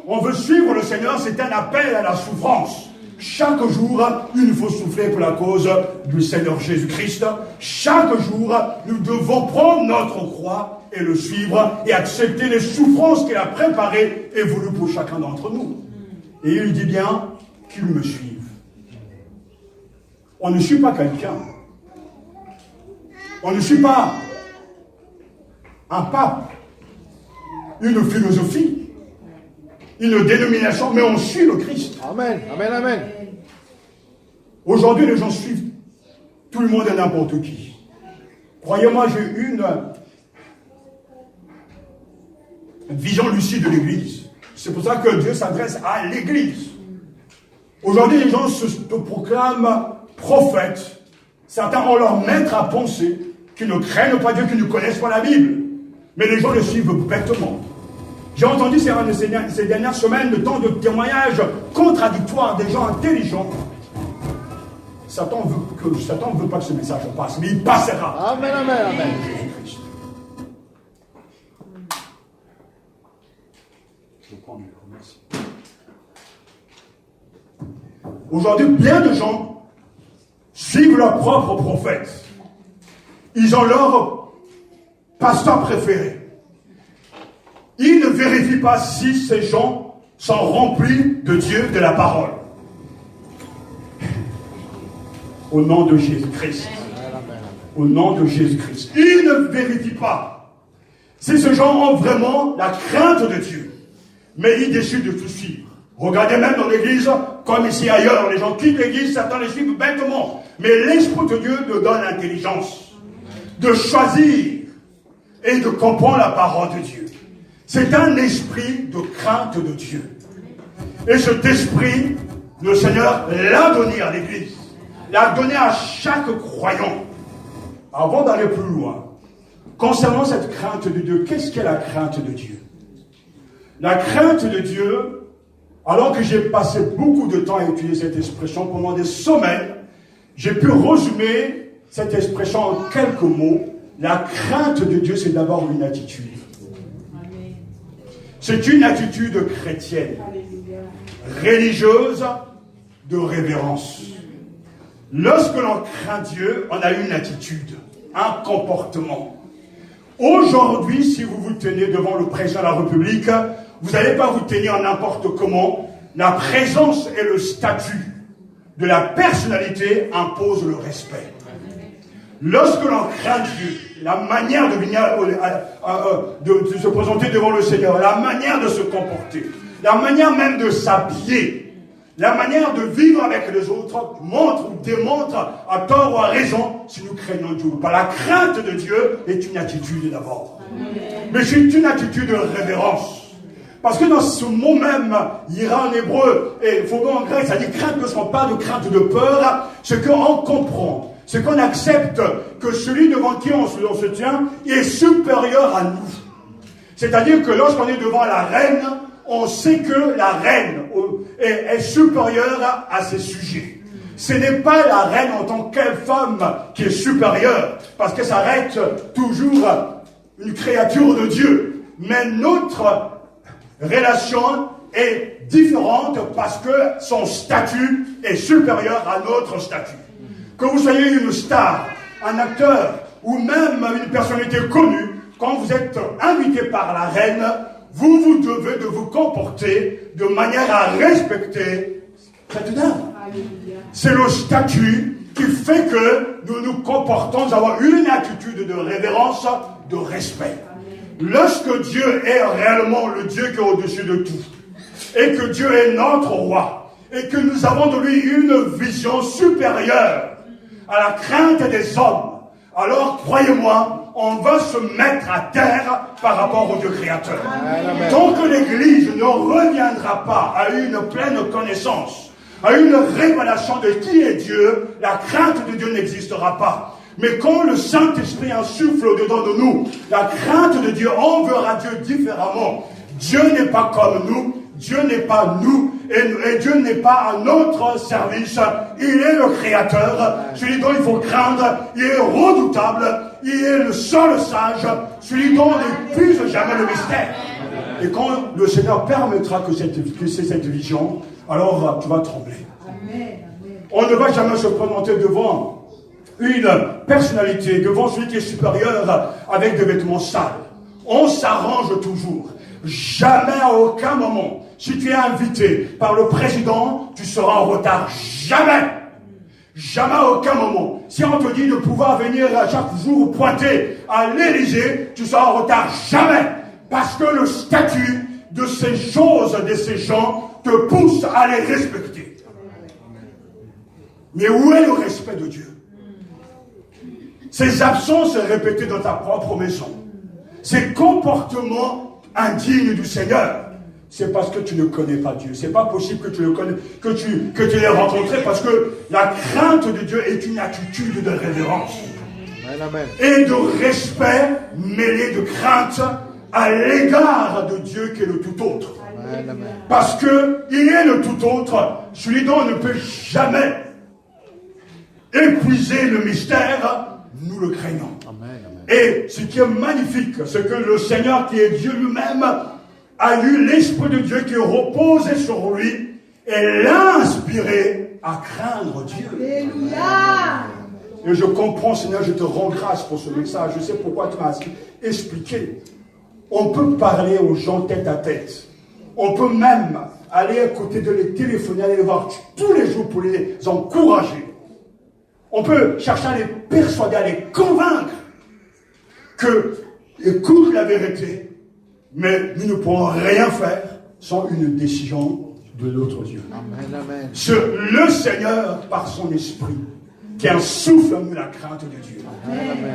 on veut suivre le Seigneur, c'est un appel à la souffrance. Chaque jour, il nous faut souffrir pour la cause du Seigneur Jésus-Christ. Chaque jour, nous devons prendre notre croix et le suivre et accepter les souffrances qu'il a préparées et voulues pour chacun d'entre nous. Et il dit bien qu'il me suive. On ne suit pas quelqu'un. On ne suit pas un pape, une philosophie, une dénomination, mais on suit le Christ. Amen, amen, amen. Aujourd'hui, les gens suivent tout le monde et n'importe qui. Croyez-moi, j'ai eu une vision lucide de l'Église. C'est pour ça que Dieu s'adresse à l'Église. Aujourd'hui, les gens se proclament prophètes. Certains ont leur maître à penser, qui ne craignent pas Dieu, qui ne connaissent pas la Bible. Mais les gens le suivent bêtement. J'ai entendu ces dernières semaines de temps de témoignages contradictoires des gens intelligents. Satan ne veut pas que ce message passe, mais il passera. Amen, amen, amen. Jésus-Christ. Je prends le micro, merci. Aujourd'hui, bien de gens suivent leur propre prophète. Ils ont leur pasteur préféré. Ils ne vérifient pas si ces gens sont remplis de Dieu, de la parole. Au nom de Jésus-Christ. au nom de Jésus-Christ. Ils ne vérifient pas si ces gens ont vraiment la crainte de Dieu, mais ils décident de tout suivre. Regardez même dans l'église, comme ici ailleurs, les gens quittent l'église, certains les suivent bêtement. Mais l'Esprit de Dieu nous donne l'intelligence de choisir et de comprendre la parole de Dieu. C'est un esprit de crainte de Dieu. Et cet esprit, le Seigneur l'a donné à l'église, l'a donné à chaque croyant. Avant d'aller plus loin, concernant cette crainte de Dieu, qu'est-ce qu'est la crainte de Dieu? La crainte de Dieu, alors que j'ai passé beaucoup de temps à étudier cette expression pendant des semaines, j'ai pu résumer cette expression en quelques mots. La crainte de Dieu, c'est d'abord une attitude. C'est une attitude chrétienne, religieuse, de révérence. Lorsque l'on craint Dieu, on a une attitude, un comportement. Aujourd'hui, si vous vous tenez devant le président de la République, vous n'allez pas vous tenir n'importe comment. La présence et le statut de la personnalité imposent le respect. Lorsque l'on craint Dieu, la manière de venir, de se présenter devant le Seigneur, la manière de se comporter, la manière même de s'habiller, la manière de vivre avec les autres montre ou démontre à tort ou à raison si nous craignons Dieu ou pas. La crainte de Dieu est une attitude d'abord. Mais c'est une attitude de révérence. Parce que dans ce mot même, ira en hébreu et phobos en grec, ça dit crainte, ne sont pas de crainte de peur, ce qu'on comprend, ce qu'on accepte que celui devant qui on se tient est supérieur à nous. C'est-à-dire que lorsqu'on est devant la reine, on sait que la reine est supérieure à ses sujets. Ce n'est pas la reine en tant que femme qui est supérieure, parce que ça reste toujours une créature de Dieu. Mais notre relation est différente parce que son statut est supérieur à notre statut. Que vous soyez une star, un acteur ou même une personnalité connue, quand vous êtes invité par la reine, vous devez de vous comporter de manière à respecter cette dame. C'est le statut qui fait que nous nous comportons, nous avons une attitude de révérence, de respect. Lorsque Dieu est réellement le Dieu qui est au-dessus de tout, et que Dieu est notre roi, et que nous avons de lui une vision supérieure à la crainte des hommes, alors croyez-moi, on va se mettre à terre par rapport au Dieu créateur. Amen. Tant que l'Église ne reviendra pas à une pleine connaissance, à une révélation de qui est Dieu, la crainte de Dieu n'existera pas. Mais quand le Saint-Esprit insuffle au-dedans de nous la crainte de Dieu, on verra Dieu différemment. Dieu n'est pas comme nous, Dieu n'est pas nous, et Dieu n'est pas à notre service. Il est le Créateur, celui dont il faut craindre, il est redoutable, il est le seul sage, celui dont on n'épuise jamais le mystère. Et quand le Seigneur permettra que c'est cette vision, alors tu vas trembler. On ne va jamais se présenter devant une personnalité, devant celui qui est supérieur avec des vêtements sales. On s'arrange toujours. Jamais, à aucun moment, si tu es invité par le président, tu seras en retard. Jamais. Jamais, à aucun moment. Si on te dit de pouvoir venir à chaque jour pointer à l'Élysée, tu seras en retard. Jamais. Parce que le statut de ces choses, de ces gens, te pousse à les respecter. Mais où est le respect de Dieu? Ces absences répétées dans ta propre maison, ces comportements indignes du Seigneur, c'est parce que tu ne connais pas Dieu. C'est pas possible que tu le connais, que tu l'aies rencontré, parce que la crainte de Dieu est une attitude de révérence. Amen. Et de respect mêlé de crainte à l'égard de Dieu qui est le tout autre. Amen. Parce que il est le tout autre, celui dont on ne peut jamais épuiser le mystère. Nous le craignons. Amen, amen. Et ce qui est magnifique, c'est que le Seigneur qui est Dieu lui-même a eu l'Esprit de Dieu qui reposait sur lui et l'a inspiré à craindre Dieu. Alléluia. Et je comprends, Seigneur, je te rends grâce pour ce message. Je sais pourquoi tu m'as expliqué. On peut parler aux gens tête à tête. On peut même aller à côté de les téléphoner, aller les voir tous les jours pour les encourager. On peut chercher à les persuader, à les convaincre que écoute la vérité, mais nous ne pourrons rien faire sans une décision de notre Dieu. Amen, amen. C'est le Seigneur, par son esprit, qui insouffle en nous la crainte de Dieu.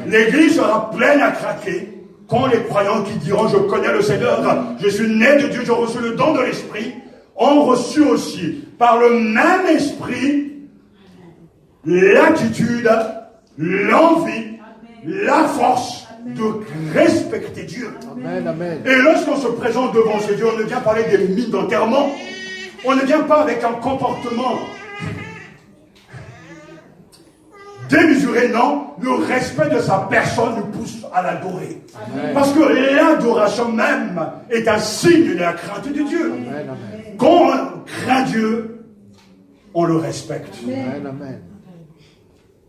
L'Église sera pleine à craquer quand les croyants qui diront « Je connais le Seigneur, je suis né de Dieu, j'ai reçu le don de l'Esprit », ont reçu aussi, par le même Esprit, l'attitude, l'envie, la force de respecter Dieu. Amen, amen. Et lorsqu'on se présente devant ce Dieu, on ne vient pas avec des mines d'enterrement, on ne vient pas avec un comportement démesuré, non. Le respect de sa personne nous pousse à l'adorer. Parce que l'adoration même est un signe de la crainte de Dieu. Amen, amen. Quand on craint Dieu, on le respecte. Amen, amen.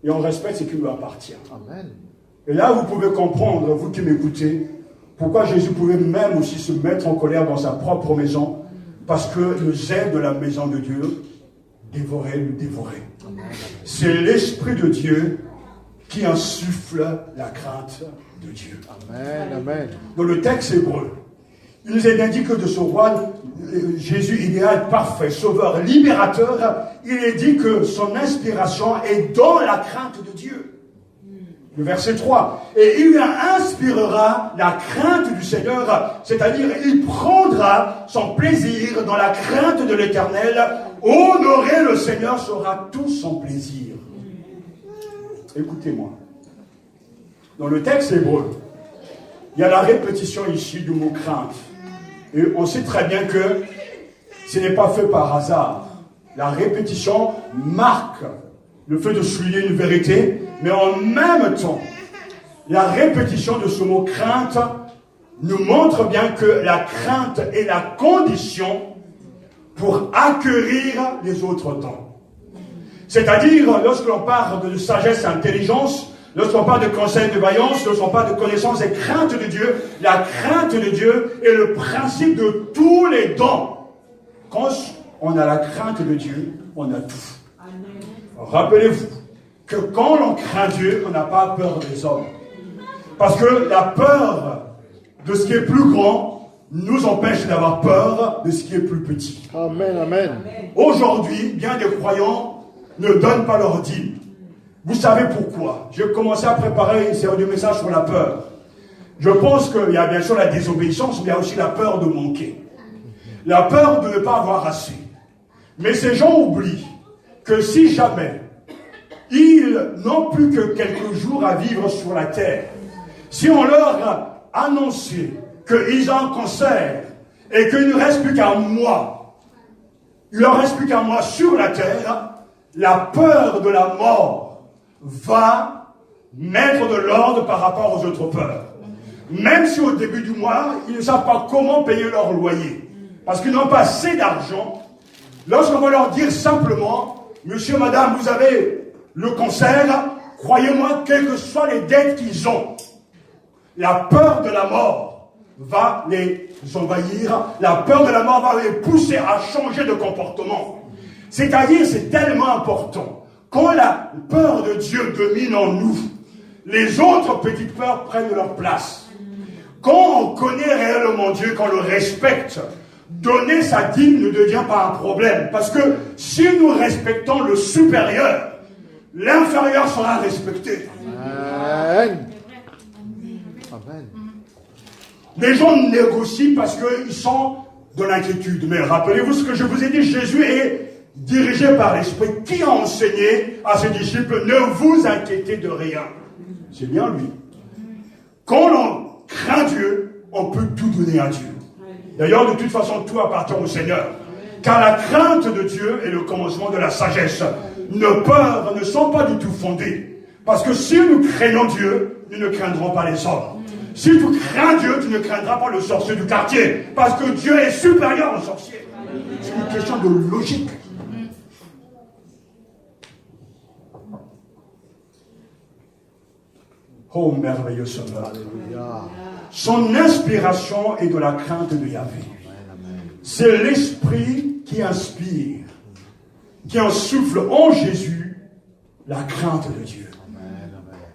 Et on respecte ce qui lui appartient. Amen. Et là, vous pouvez comprendre, vous qui m'écoutez, pourquoi Jésus pouvait même aussi se mettre en colère dans sa propre maison, parce que le zèle de la maison de Dieu dévorait, le dévorait. C'est l'Esprit de Dieu qui insuffle la crainte de Dieu. Amen, amen. Dans le texte hébreu, il nous est bien dit que de ce roi, Jésus idéal, parfait, sauveur, libérateur, il est dit que son inspiration est dans la crainte de Dieu. Le verset 3. Et il inspirera la crainte du Seigneur, c'est-à-dire il prendra son plaisir dans la crainte de l'Éternel. Honorer le Seigneur sera tout son plaisir. Écoutez-moi. Dans le texte hébreu, il y a la répétition ici du mot crainte. Et on sait très bien que ce n'est pas fait par hasard. La répétition marque le fait de souligner une vérité, mais en même temps, la répétition de ce mot crainte nous montre bien que la crainte est la condition pour acquérir les autres dons. C'est-à-dire, lorsque l'on parle de sagesse et intelligence, lorsqu'on parle de conseil de vaillance, lorsqu'on parle de connaissance et crainte de Dieu, la crainte de Dieu est le principe de tous les dons. Quand on a la crainte de Dieu, on a tout. Rappelez-vous que quand l'on craint Dieu, on n'a pas peur des hommes. Parce que la peur de ce qui est plus grand nous empêche d'avoir peur de ce qui est plus petit. Amen, amen. Aujourd'hui, bien des croyants ne donnent pas leur dîme. Vous savez pourquoi? J'ai commencé à préparer une série de messages sur la peur. Je pense qu'il y a bien sûr la désobéissance, mais il y a aussi la peur de manquer. La peur de ne pas avoir assez. Mais ces gens oublient que si jamais ils n'ont plus que quelques jours à vivre sur la terre, si on leur annonçait qu'ils ont un cancer et qu'il ne reste plus qu'un mois, il leur reste plus qu'un mois sur la terre, la peur de la mort va mettre de l'ordre par rapport aux autres peurs. Même si au début du mois, ils ne savent pas comment payer leur loyer, parce qu'ils n'ont pas assez d'argent, lorsqu'on va leur dire simplement, monsieur, madame, vous avez le cancer, croyez-moi, quelles que soient les dettes qu'ils ont, la peur de la mort va les envahir, la peur de la mort va les pousser à changer de comportement. C'est-à-dire, c'est tellement important. Quand la peur de Dieu domine en nous, les autres petites peurs prennent leur place. Quand on connaît réellement Dieu, quand on le respecte, donner sa dîme ne devient pas un problème. Parce que si nous respectons le supérieur, l'inférieur sera respecté. Amen. Amen. Les gens négocient parce qu'ils sont dans l'inquiétude. Mais rappelez-vous ce que je vous ai dit, Jésus est dirigé par l'Esprit. Qui a enseigné à ses disciples, ne vous inquiétez de rien. C'est bien lui. Quand l'on craint Dieu, on peut tout donner à Dieu. D'ailleurs, de toute façon, tout appartient au Seigneur. Car la crainte de Dieu est le commencement de la sagesse. Nos peurs ne sont pas du tout fondées. Parce que si nous craignons Dieu, nous ne craindrons pas les hommes. Si tu crains Dieu, tu ne craindras pas le sorcier du quartier. Parce que Dieu est supérieur au sorcier. C'est une question de logique. Oh, merveilleux Seigneur. Alléluia. Son inspiration est de la crainte de Yahvé. C'est l'Esprit qui inspire, qui insouffle en Jésus la crainte de Dieu.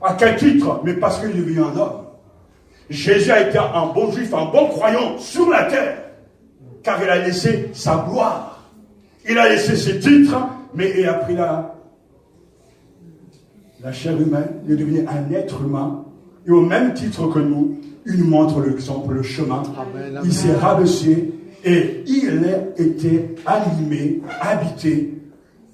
À quel titre? Mais parce qu'il est devenu un homme. Jésus a été un bon juif, un bon croyant sur la terre, car il a laissé sa gloire. Il a laissé ses titres, mais il a pris la chair humaine, il est devenu un être humain, et au même titre que nous, il nous montre l'exemple, le chemin. Amen, amen. Il s'est rabaissé et il a été animé, habité,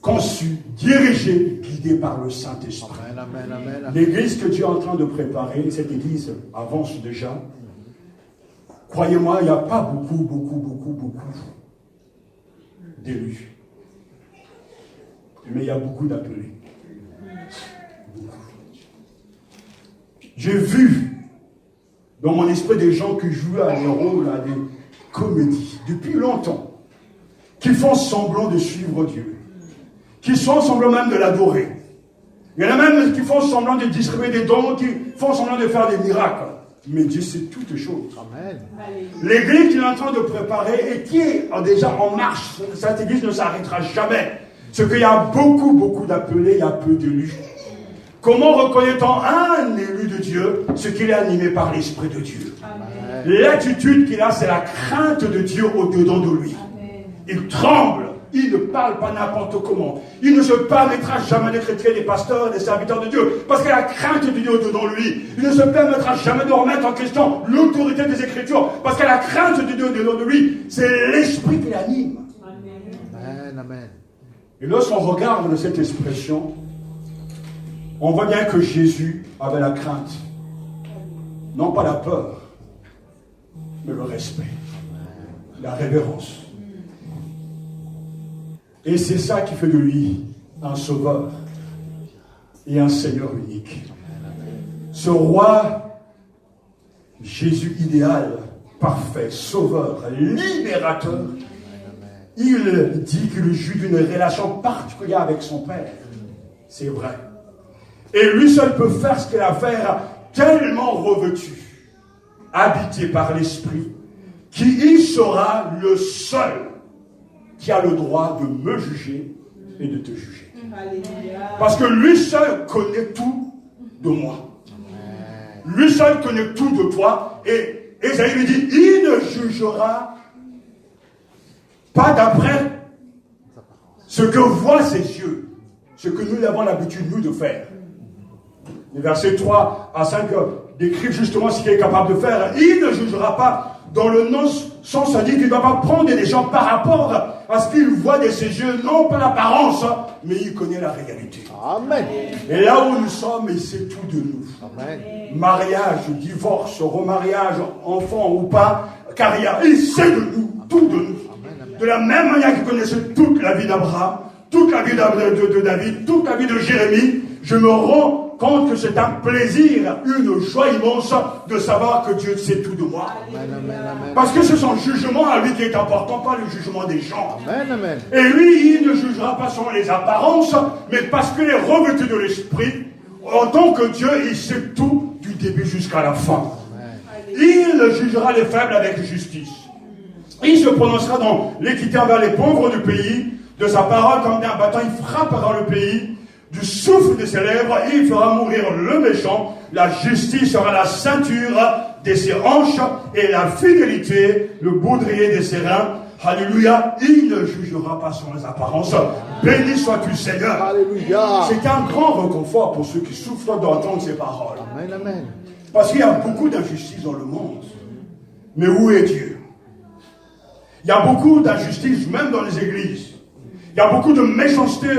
conçu, dirigé, guidé par le Saint-Esprit. Amen, amen, amen. L'église que Dieu est en train de préparer, cette église avance déjà. Croyez-moi, il n'y a pas beaucoup d'élus. Mais il y a beaucoup d'appelés. J'ai vu dans mon esprit des gens qui jouent à des rôles, à des comédies, depuis longtemps, qui font semblant de suivre Dieu, qui font semblant même de l'adorer. Il y en a même qui font semblant de distribuer des dons, qui font semblant de faire des miracles. Mais Dieu sait toutes choses. Amen. L'église qu'il est en train de préparer et qui est déjà en marche, cette église ne s'arrêtera jamais. Ce qu'il y a beaucoup d'appelés, il y a peu d'élus. Comment reconnaît-on un élu de Dieu? Ce qu'il est animé par l'Esprit de Dieu. L'attitude qu'il a, c'est la crainte de Dieu au-dedans de lui. Amen. Il tremble, il ne parle pas n'importe comment. Il ne se permettra jamais de critiquer des pasteurs, des serviteurs de Dieu, parce qu'il a la crainte de Dieu au-dedans de lui. Il ne se permettra jamais de remettre en question l'autorité des Écritures, parce qu'il a la crainte de Dieu au-dedans de lui. C'est l'Esprit qui l'anime. Amen, amen. Et lorsqu'on regarde cette expression, on voit bien que Jésus avait la crainte. Non pas la peur, mais le respect, la révérence. Et c'est ça qui fait de lui un sauveur et un Seigneur unique. Ce roi, Jésus idéal, parfait, sauveur, libérateur, il dit qu'il jouit d'une relation particulière avec son Père. C'est vrai. Et lui seul peut faire ce qu'il a à faire, tellement revêtu, habité par l'Esprit, qui il sera le seul qui a le droit de me juger et de te juger. Parce que lui seul connaît tout de moi. Lui seul connaît tout de toi. Et Ésaïe lui dit, il ne jugera pas d'après ce que voient ses yeux, ce que nous avons l'habitude, nous, de faire. Les versets 3 à 5 décrivent justement ce qu'il est capable de faire. Il ne jugera pas dans le sens à dire qu'il ne va pas prendre des gens par rapport à ce qu'il voit de ses yeux, non pas l'apparence, mais il connaît la réalité. Amen. Et là où nous sommes, il sait tout de nous. Amen. Mariage, divorce, remariage, enfant ou pas, carrière, il sait de nous, tout de nous. De la même manière qu'il connaissait toute la vie d'Abraham, toute la vie de David, toute la vie de Jérémie, je me rends compte que c'est un plaisir, une joie immense de savoir que Dieu sait tout de moi. Amen, amen, amen. Parce que c'est son jugement à lui qui est important, pas le jugement des gens. Amen, amen. Et lui, il ne jugera pas selon les apparences, mais parce qu'il est revêtu de l'Esprit. En tant que Dieu, il sait tout du début jusqu'à la fin. Amen. Il jugera les faibles avec justice. Il se prononcera dans l'équité envers les pauvres du pays. De sa parole comme d'un bâton, il frappera dans le pays. Du souffle de ses lèvres, il fera mourir le méchant. La justice sera la ceinture de ses hanches et la fidélité, le baudrier de ses reins. Alléluia. Il ne jugera pas sur les apparences. Béni sois-tu, Seigneur. Alléluia. C'est un grand réconfort pour ceux qui souffrent d'entendre ces paroles. Amen, amen. Parce qu'il y a beaucoup d'injustice dans le monde. Mais où est Dieu? Il y a beaucoup d'injustice même dans les églises. Il y a beaucoup de méchanceté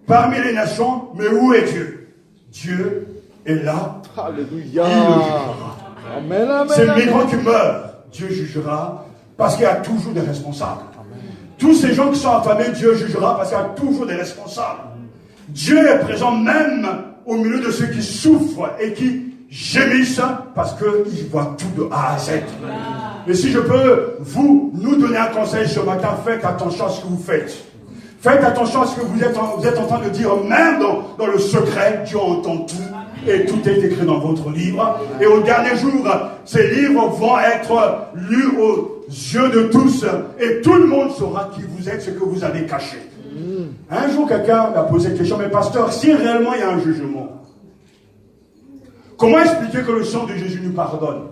parmi les nations, mais où est Dieu? Dieu est là. Alléluia. Il le jugera. Amen, amen. C'est le amen. migrant qui meurt. Dieu jugera parce qu'il y a toujours des responsables. Tous ces gens qui sont affamés, Dieu jugera parce qu'il y a toujours des responsables. Dieu est présent même au milieu de ceux qui souffrent et qui gémissent parce qu'il voit tout de A à Z. Et si je peux nous donner un conseil ce matin, faites attention à ce que vous faites. Faites attention à ce que vous êtes en train de dire, même dans le secret, Dieu entend tout. Et tout est écrit dans votre livre. Et au dernier jour, ces livres vont être lus aux yeux de tous. Et tout le monde saura qui vous êtes, ce que vous avez caché. Un jour, quelqu'un m'a posé la question, mais pasteur, si réellement il y a un jugement, comment expliquer que le sang de Jésus nous pardonne?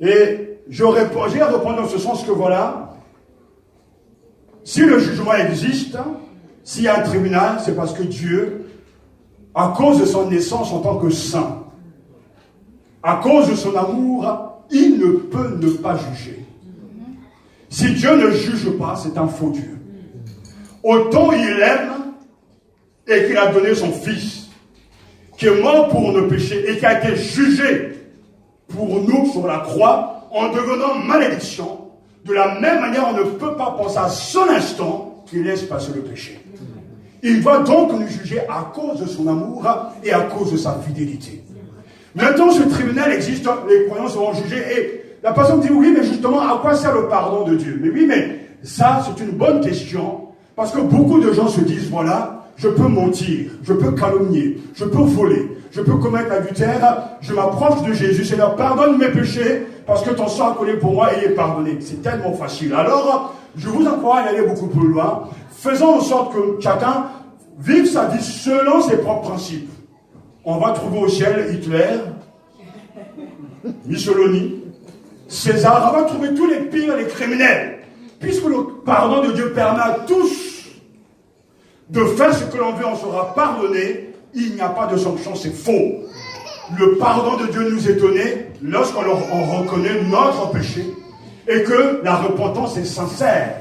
Et j'ai répondu dans ce sens que voilà, si le jugement existe, s'il y a un tribunal, c'est parce que Dieu, à cause de son naissance en tant que saint, à cause de son amour, il ne peut ne pas juger. Si Dieu ne juge pas, c'est un faux Dieu. Autant il aime et qu'il a donné son Fils, qui est mort pour nos péchés et qui a été jugé pour nous sur la croix en devenant malédiction, de la même manière, on ne peut pas penser à son instant qu'il laisse passer le péché. Il va donc nous juger à cause de son amour et à cause de sa fidélité. Maintenant, ce tribunal existe, les croyants seront jugés et la personne dit oui, mais justement, à quoi sert le pardon de Dieu? Mais oui, mais ça, c'est une bonne question, parce que beaucoup de gens se disent, voilà, je peux mentir, je peux calomnier, je peux voler, je peux commettre l'adultère, je m'approche de Jésus, Seigneur, pardonne mes péchés, parce que ton sang a collé pour moi et il est pardonné. C'est tellement facile. Alors, je vous encourage à aller beaucoup plus loin. Faisons en sorte que chacun vive sa vie selon ses propres principes. On va trouver au ciel Hitler, Mussolini, César, on va trouver tous les pires, les criminels. Puisque le pardon de Dieu permet à tous de faire ce que l'on veut, on sera pardonné, il n'y a pas de sanction, c'est faux. Le pardon de Dieu nous est donné lorsqu'on reconnaît notre péché et que la repentance est sincère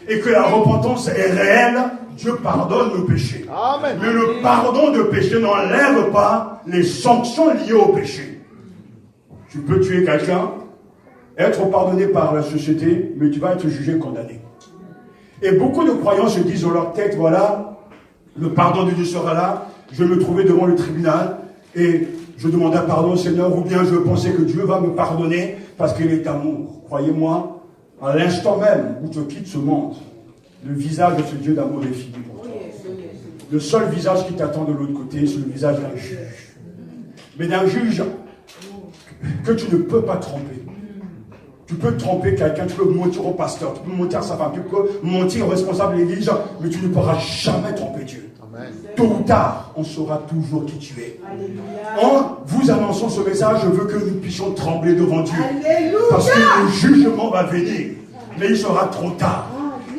et que la repentance est réelle. Dieu pardonne nos péchés. Amen. Mais le pardon de péché n'enlève pas les sanctions liées au péché. Tu peux tuer quelqu'un, être pardonné par la société, mais tu vas être jugé, condamné. Et beaucoup de croyants se disent dans leur tête, voilà, le pardon de Dieu sera là, je vais me trouver devant le tribunal et je demandais pardon au Seigneur, ou bien je pensais que Dieu va me pardonner parce qu'il est amour. Croyez-moi, à l'instant même où tu quittes ce monde, le visage de ce Dieu d'amour est fini pour toi. Le seul visage qui t'attend de l'autre côté, c'est le visage d'un juge. Mais d'un juge que tu ne peux pas tromper. Tu peux tromper quelqu'un, tu peux mentir au pasteur, tu peux mentir à sa femme, tu peux mentir au responsable de l'église, mais tu ne pourras jamais tromper Dieu. Amen. Tôt ou tard, on saura toujours qui tu es. Alléluia. En vous annonçant ce message, je veux que nous puissions trembler devant Dieu. Alléluia. Parce que le jugement va venir, mais il sera trop tard.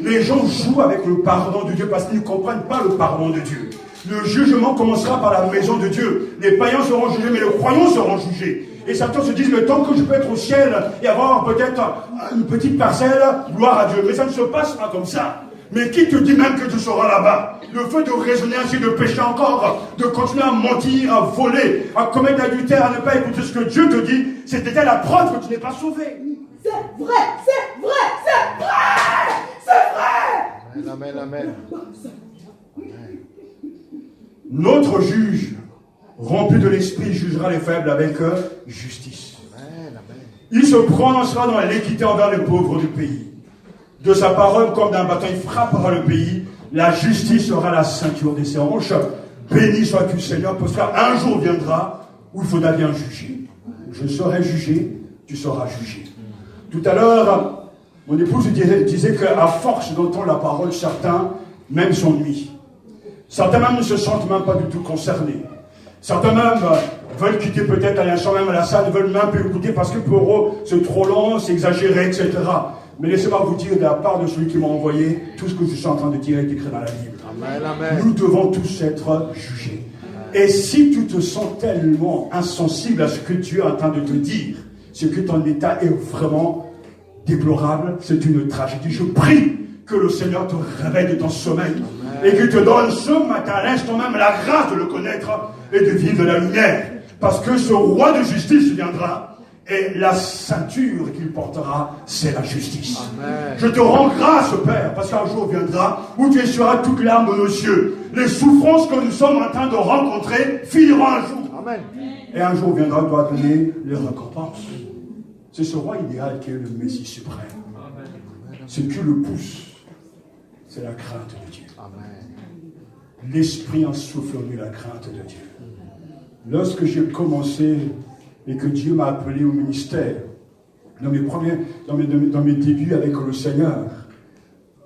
Les gens jouent avec le pardon de Dieu parce qu'ils ne comprennent pas le pardon de Dieu. Le jugement commencera par la maison de Dieu. Les païens seront jugés, mais les croyants seront jugés. Et certains se disent, mais tant que je peux être au ciel et avoir peut-être une petite parcelle, gloire à Dieu. Mais ça ne se passe pas comme ça. Mais qui te dit même que tu seras là-bas? Le fait de raisonner ainsi, de pécher encore, de continuer à mentir, à voler, à commettre l'adultère, à ne pas écouter ce que Dieu te dit, c'est déjà la preuve que tu n'es pas sauvé. C'est vrai, c'est vrai, c'est vrai, c'est vrai. Amen, amen. Notre juge, rempli de l'esprit, jugera les faibles avec justice. Amen, amen. Il se prononcera dans l'équité envers les pauvres du pays. De sa parole comme d'un bâton, il frappera le pays. La justice sera la ceinture de ses hanches. Béni sois-tu, Seigneur, parce qu'un jour viendra où il faudra bien juger. Je serai jugé, tu seras jugé. Tout à l'heure, mon épouse disait qu'à force d'entendre la parole, certains même s'ennuient. Certains même ne se sentent même pas du tout concernés. Certains même veulent quitter peut-être à l'instant même à la salle, ne veulent même plus écouter parce que pour eux, c'est trop long, c'est exagéré, etc. Mais laissez-moi vous dire de la part de celui qui m'a envoyé, tout ce que je suis en train de dire est écrit dans la Bible. Amen, amen. Nous devons tous être jugés. Et si tu te sens tellement insensible à ce que Dieu est en train de te dire, c'est que ton état est vraiment déplorable, c'est une tragédie. Je prie que le Seigneur te réveille de ton sommeil. Amen. Et qu'il te donne ce matin, à l'instant même, la grâce de le connaître et de vivre de la lumière. Parce que ce roi de justice viendra. Et la ceinture qu'il portera, c'est la justice. Amen. Je te rends grâce, Père, parce qu'un jour viendra où tu essuieras toutes larmes de nos yeux. Les souffrances que nous sommes en train de rencontrer finiront un jour. Amen. Et un jour viendra, doit donner les récompenses. C'est ce roi idéal qui est le Messie suprême. Ce qui le pousse, c'est la crainte de Dieu. Amen. L'Esprit insouffle en lui la crainte de Dieu. Lorsque j'ai commencé et que Dieu m'a appelé au ministère, dans mes débuts avec le Seigneur,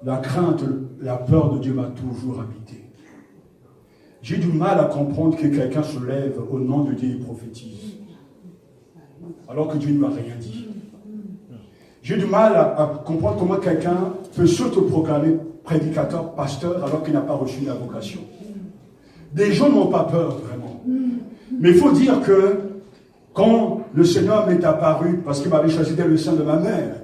la crainte, la peur de Dieu m'a toujours habité. J'ai du mal à comprendre que quelqu'un se lève au nom de Dieu et prophétise, alors que Dieu ne m'a rien dit. J'ai du mal à comprendre comment quelqu'un peut s'autoproclamer prédicateur, pasteur, alors qu'il n'a pas reçu la vocation. Des gens n'ont pas peur, vraiment. Mais il faut dire que quand le Seigneur m'est apparu, parce qu'il m'avait choisi dès le sein de ma mère,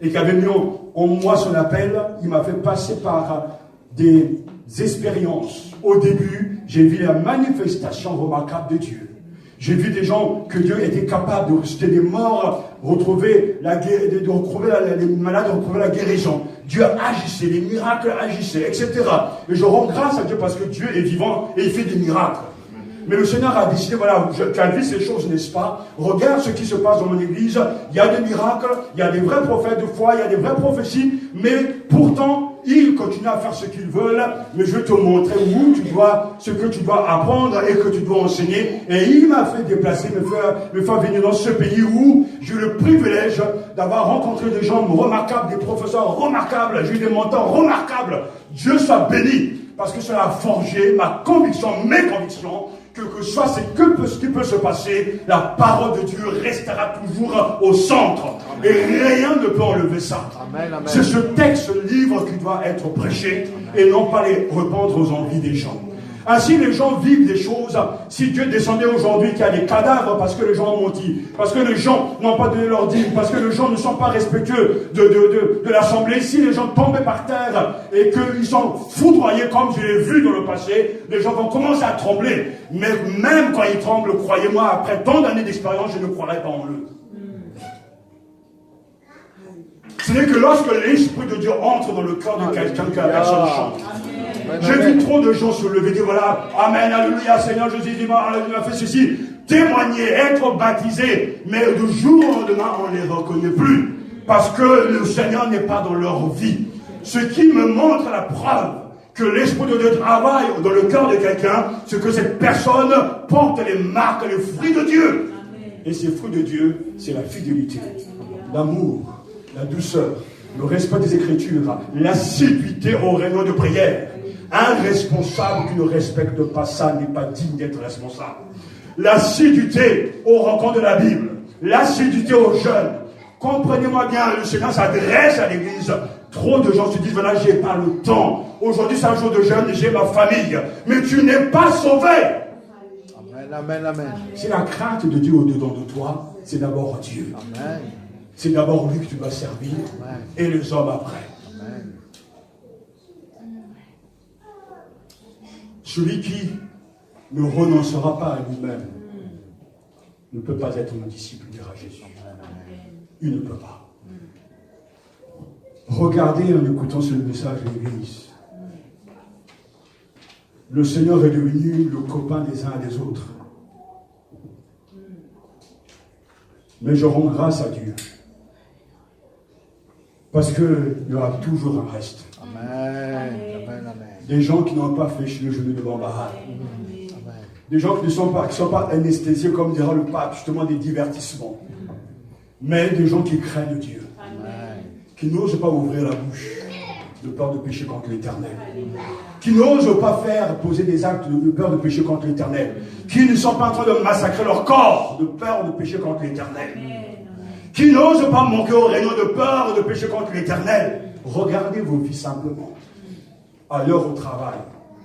et qu'il avait mis en moi son appel, il m'a fait passer par des expériences. Au début, j'ai vu la manifestation remarquable de Dieu. J'ai vu des gens que Dieu était capable de ressusciter des morts, retrouver les malades, retrouver la guérison. Dieu agissait, les miracles agissaient, etc. Et je rends grâce à Dieu parce que Dieu est vivant et il fait des miracles. Mais le Seigneur a décidé, voilà, tu as vu ces choses, n'est-ce pas? Regarde ce qui se passe dans mon église. Il y a des miracles, il y a des vrais prophètes de foi, il y a des vraies prophéties, mais pourtant, ils continuent à faire ce qu'ils veulent. Mais je vais te montrer ce que tu dois apprendre et que tu dois enseigner. Et il m'a fait déplacer, me faire venir dans ce pays où j'ai eu le privilège d'avoir rencontré des gens remarquables, des professeurs remarquables, j'ai eu des mentors remarquables. Dieu soit béni, parce que cela a forgé ma conviction, mes convictions, que soit ce qui peut se passer, la parole de Dieu restera toujours au centre. Amen. Et rien ne peut enlever ça. C'est ce texte, ce livre qui doit être prêché, amen, et non pas les répandre aux envies des gens. Ainsi, les gens vivent des choses. Si Dieu descendait aujourd'hui qu'il y a des cadavres parce que les gens ont menti, parce que les gens n'ont pas donné leur dîme, parce que les gens ne sont pas respectueux de l'assemblée, si les gens tombaient par terre et qu'ils sont foudroyés comme je l'ai vu dans le passé, les gens vont commencer à trembler. Mais même quand ils tremblent, croyez-moi, après tant d'années d'expérience, je ne croirais pas en eux. Ce n'est que lorsque l'Esprit de Dieu entre dans le cœur de quelqu'un que la personne chante. J'ai vu trop de gens se lever, dire voilà, Amen, Alléluia, Seigneur Jésus, il a fait ceci, témoigner, être baptisé, mais du jour au lendemain, on ne les reconnaît plus, parce que le Seigneur n'est pas dans leur vie. Ce qui me montre la preuve que l'Esprit de Dieu travaille dans le cœur de quelqu'un, c'est que cette personne porte les marques, les fruits de Dieu. Et ces fruits de Dieu, c'est la fidélité, l'amour, la douceur, le respect des Écritures, l'assiduité au réunions de prière. Un responsable qui ne respecte pas ça n'est pas digne d'être responsable. L'assiduité aux rencontres de la Bible, l'assiduité aux jeunes. Comprenez-moi bien, le Seigneur s'adresse à l'Église. Trop de gens se disent, voilà, j'ai pas le temps. Aujourd'hui, c'est un jour de jeûne, j'ai ma famille. Mais tu n'es pas sauvé. Amen, amen, amen. C'est la crainte de Dieu au-dedans de toi. C'est d'abord Dieu. Amen. C'est d'abord lui que tu vas servir. Amen. Et les hommes après. Amen. Celui qui ne renoncera pas à lui-même ne peut pas être mon disciple, dira Jésus. Il ne peut pas. Regardez en écoutant ce message de l'Église. Le Seigneur est devenu le copain des uns et des autres. Mais je rends grâce à Dieu. Parce qu'il y aura toujours un reste. Amen. Amen, amen. Des gens qui n'ont pas fléchi le genou devant Baal. Des gens qui ne sont pas anesthésiés, comme dira le pape, justement des divertissements. Mais des gens qui craignent Dieu. Amen. Qui n'osent pas ouvrir la bouche de peur de pécher contre l'Éternel. Qui n'osent pas poser des actes de peur de pécher contre l'Éternel. Qui ne sont pas en train de massacrer leur corps de peur de pécher contre l'Éternel. Qui n'osent pas manquer aux réunions de peur de pécher contre l'Éternel. Regardez vos vies simplement. À l'heure au travail,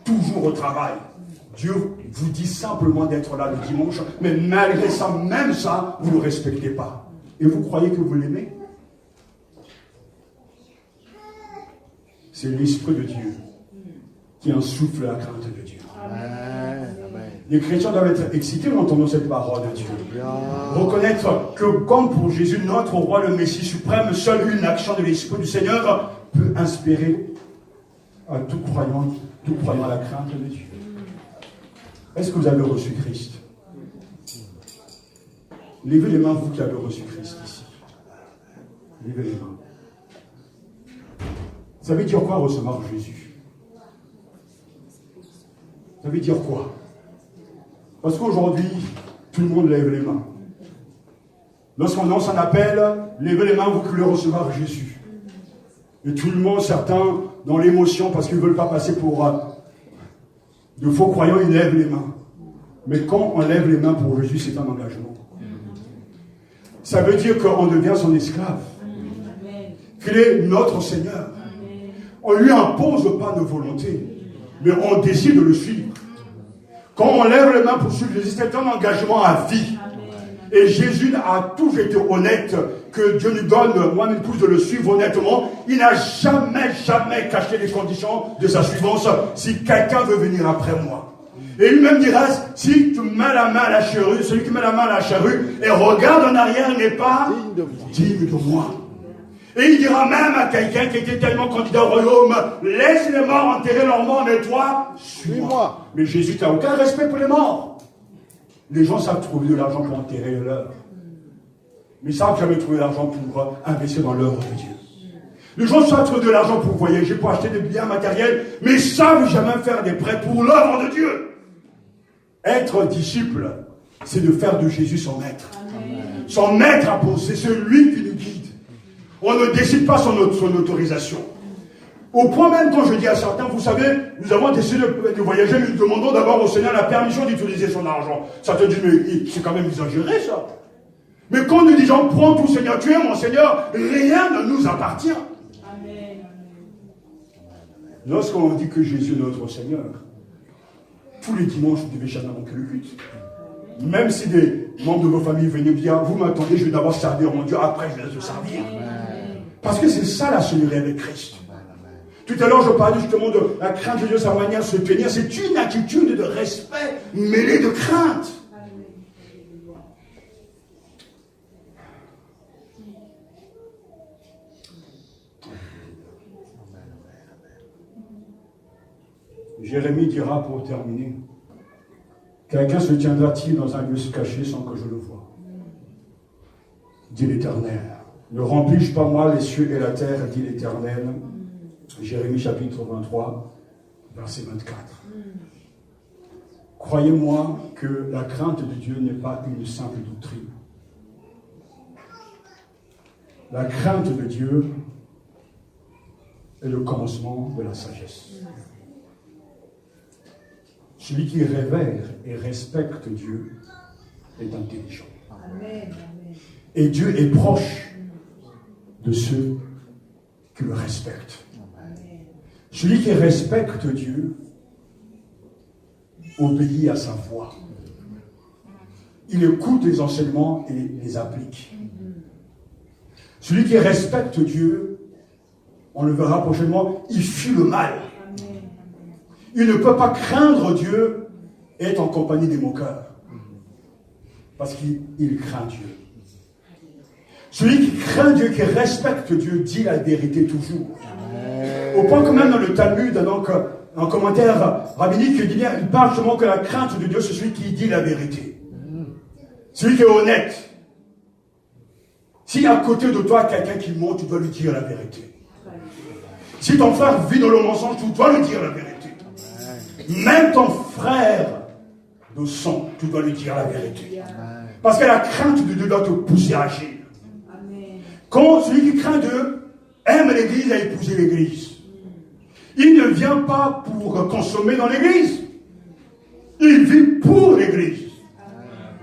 toujours au travail. Dieu vous dit simplement d'être là le dimanche, mais malgré ça, même ça, vous ne le respectez pas. Et vous croyez que vous l'aimez? C'est l'Esprit de Dieu qui insouffle la crainte de Dieu. Amen. Les chrétiens doivent être excités en entendant cette parole de Dieu. Reconnaître que comme pour Jésus, notre roi, le Messie suprême, seule une action de l'Esprit du Seigneur peut inspirer à tout croyant la crainte de Dieu. Est-ce que vous avez reçu Christ? Levez les mains, vous qui avez reçu Christ ici. Levez les mains. Ça veut dire quoi recevoir Jésus? Ça veut dire quoi? Parce qu'aujourd'hui, tout le monde lève les mains. Lorsqu'on lance un appel, levez les mains, vous qui voulez recevoir Jésus. Et tout le monde, certains, dans l'émotion, parce qu'ils ne veulent pas passer pour de faux croyants, ils lèvent les mains. Mais quand on lève les mains pour Jésus, c'est un engagement. Ça veut dire qu'on devient son esclave. Qu'il est notre Seigneur. On ne lui impose pas nos volontés, mais on décide de le suivre. Quand on lève les mains pour suivre Jésus, c'est un engagement à vie. Et Jésus a toujours été honnête, que Dieu nous donne, moi, une pousse de le suivre honnêtement. Il n'a jamais caché les conditions de sa suivance. Si quelqu'un veut venir après moi. Et lui-même dira, si tu mets la main à la charrue, celui qui met la main à la charrue et regarde en arrière n'est pas digne de moi. Et il dira même à quelqu'un qui était tellement candidat au royaume, laisse les morts enterrer leurs morts, mais toi, suis-moi. Mais Jésus n'a aucun respect pour les morts. Les gens savent trouver de l'argent pour enterrer leur. Mais ils ne savent jamais trouver de l'argent pour investir dans l'œuvre de Dieu. Les gens savent trouver de l'argent pour voyager, pour acheter des biens matériels, mais ils ne savent jamais faire des prêts pour l'œuvre de Dieu. Être disciple, c'est de faire de Jésus son maître. Amen. Son maître à poser, c'est celui qui nous guide. On ne décide pas son autorisation. Au point même, quand je dis à certains, vous savez, nous avons décidé de voyager, nous demandons d'abord au Seigneur la permission d'utiliser son argent. Certains disent, mais c'est quand même exagéré ça. Mais quand nous disons, prends tout Seigneur, tu es mon Seigneur, rien ne nous appartient. Amen. Lorsqu'on dit que Jésus est notre Seigneur, tous les dimanches, vous devez jamais manquer le culte. Même si des membres de vos familles venaient me dire, vous m'attendez, je vais d'abord servir mon Dieu, après je vais te servir. Amen. Parce que c'est ça la solidarité avec Christ. Tout à l'heure, je parlais justement de la crainte de Dieu, sa manière de se tenir. C'est une attitude de respect mêlée de crainte. Jérémie dira pour terminer, quelqu'un se tiendra-t-il dans un lieu caché sans que je le voie? Dit l'Éternel. Ne remplis-je pas moi les cieux et la terre, dit l'Éternel. Jérémie chapitre 23, verset 24. Croyez-moi que la crainte de Dieu n'est pas une simple doctrine. La crainte de Dieu est le commencement de la sagesse. Celui qui révère et respecte Dieu est intelligent. Amen. Et Dieu est proche de ceux qui le respectent. Celui qui respecte Dieu obéit à sa voix. Il écoute les enseignements et les applique. Celui qui respecte Dieu, on le verra prochainement, il fuit le mal. Il ne peut pas craindre Dieu et être en compagnie des moqueurs. Parce qu'il craint Dieu. Celui qui craint Dieu, qui respecte Dieu, dit la vérité toujours. Au point que même dans le Talmud, donc, un commentaire rabbinique, il parle justement que la crainte de Dieu, c'est celui qui dit la vérité. Celui qui est honnête. Si à côté de toi, quelqu'un qui ment, tu dois lui dire la vérité. Si ton frère vit dans le mensonge, tu dois lui dire la vérité. Même ton frère de sang, tu dois lui dire la vérité. Parce que la crainte de Dieu doit te pousser à agir. Quand celui qui craint Dieu aime l'église, à épouser l'église. Il ne vient pas pour consommer dans l'église. Il vit pour l'église.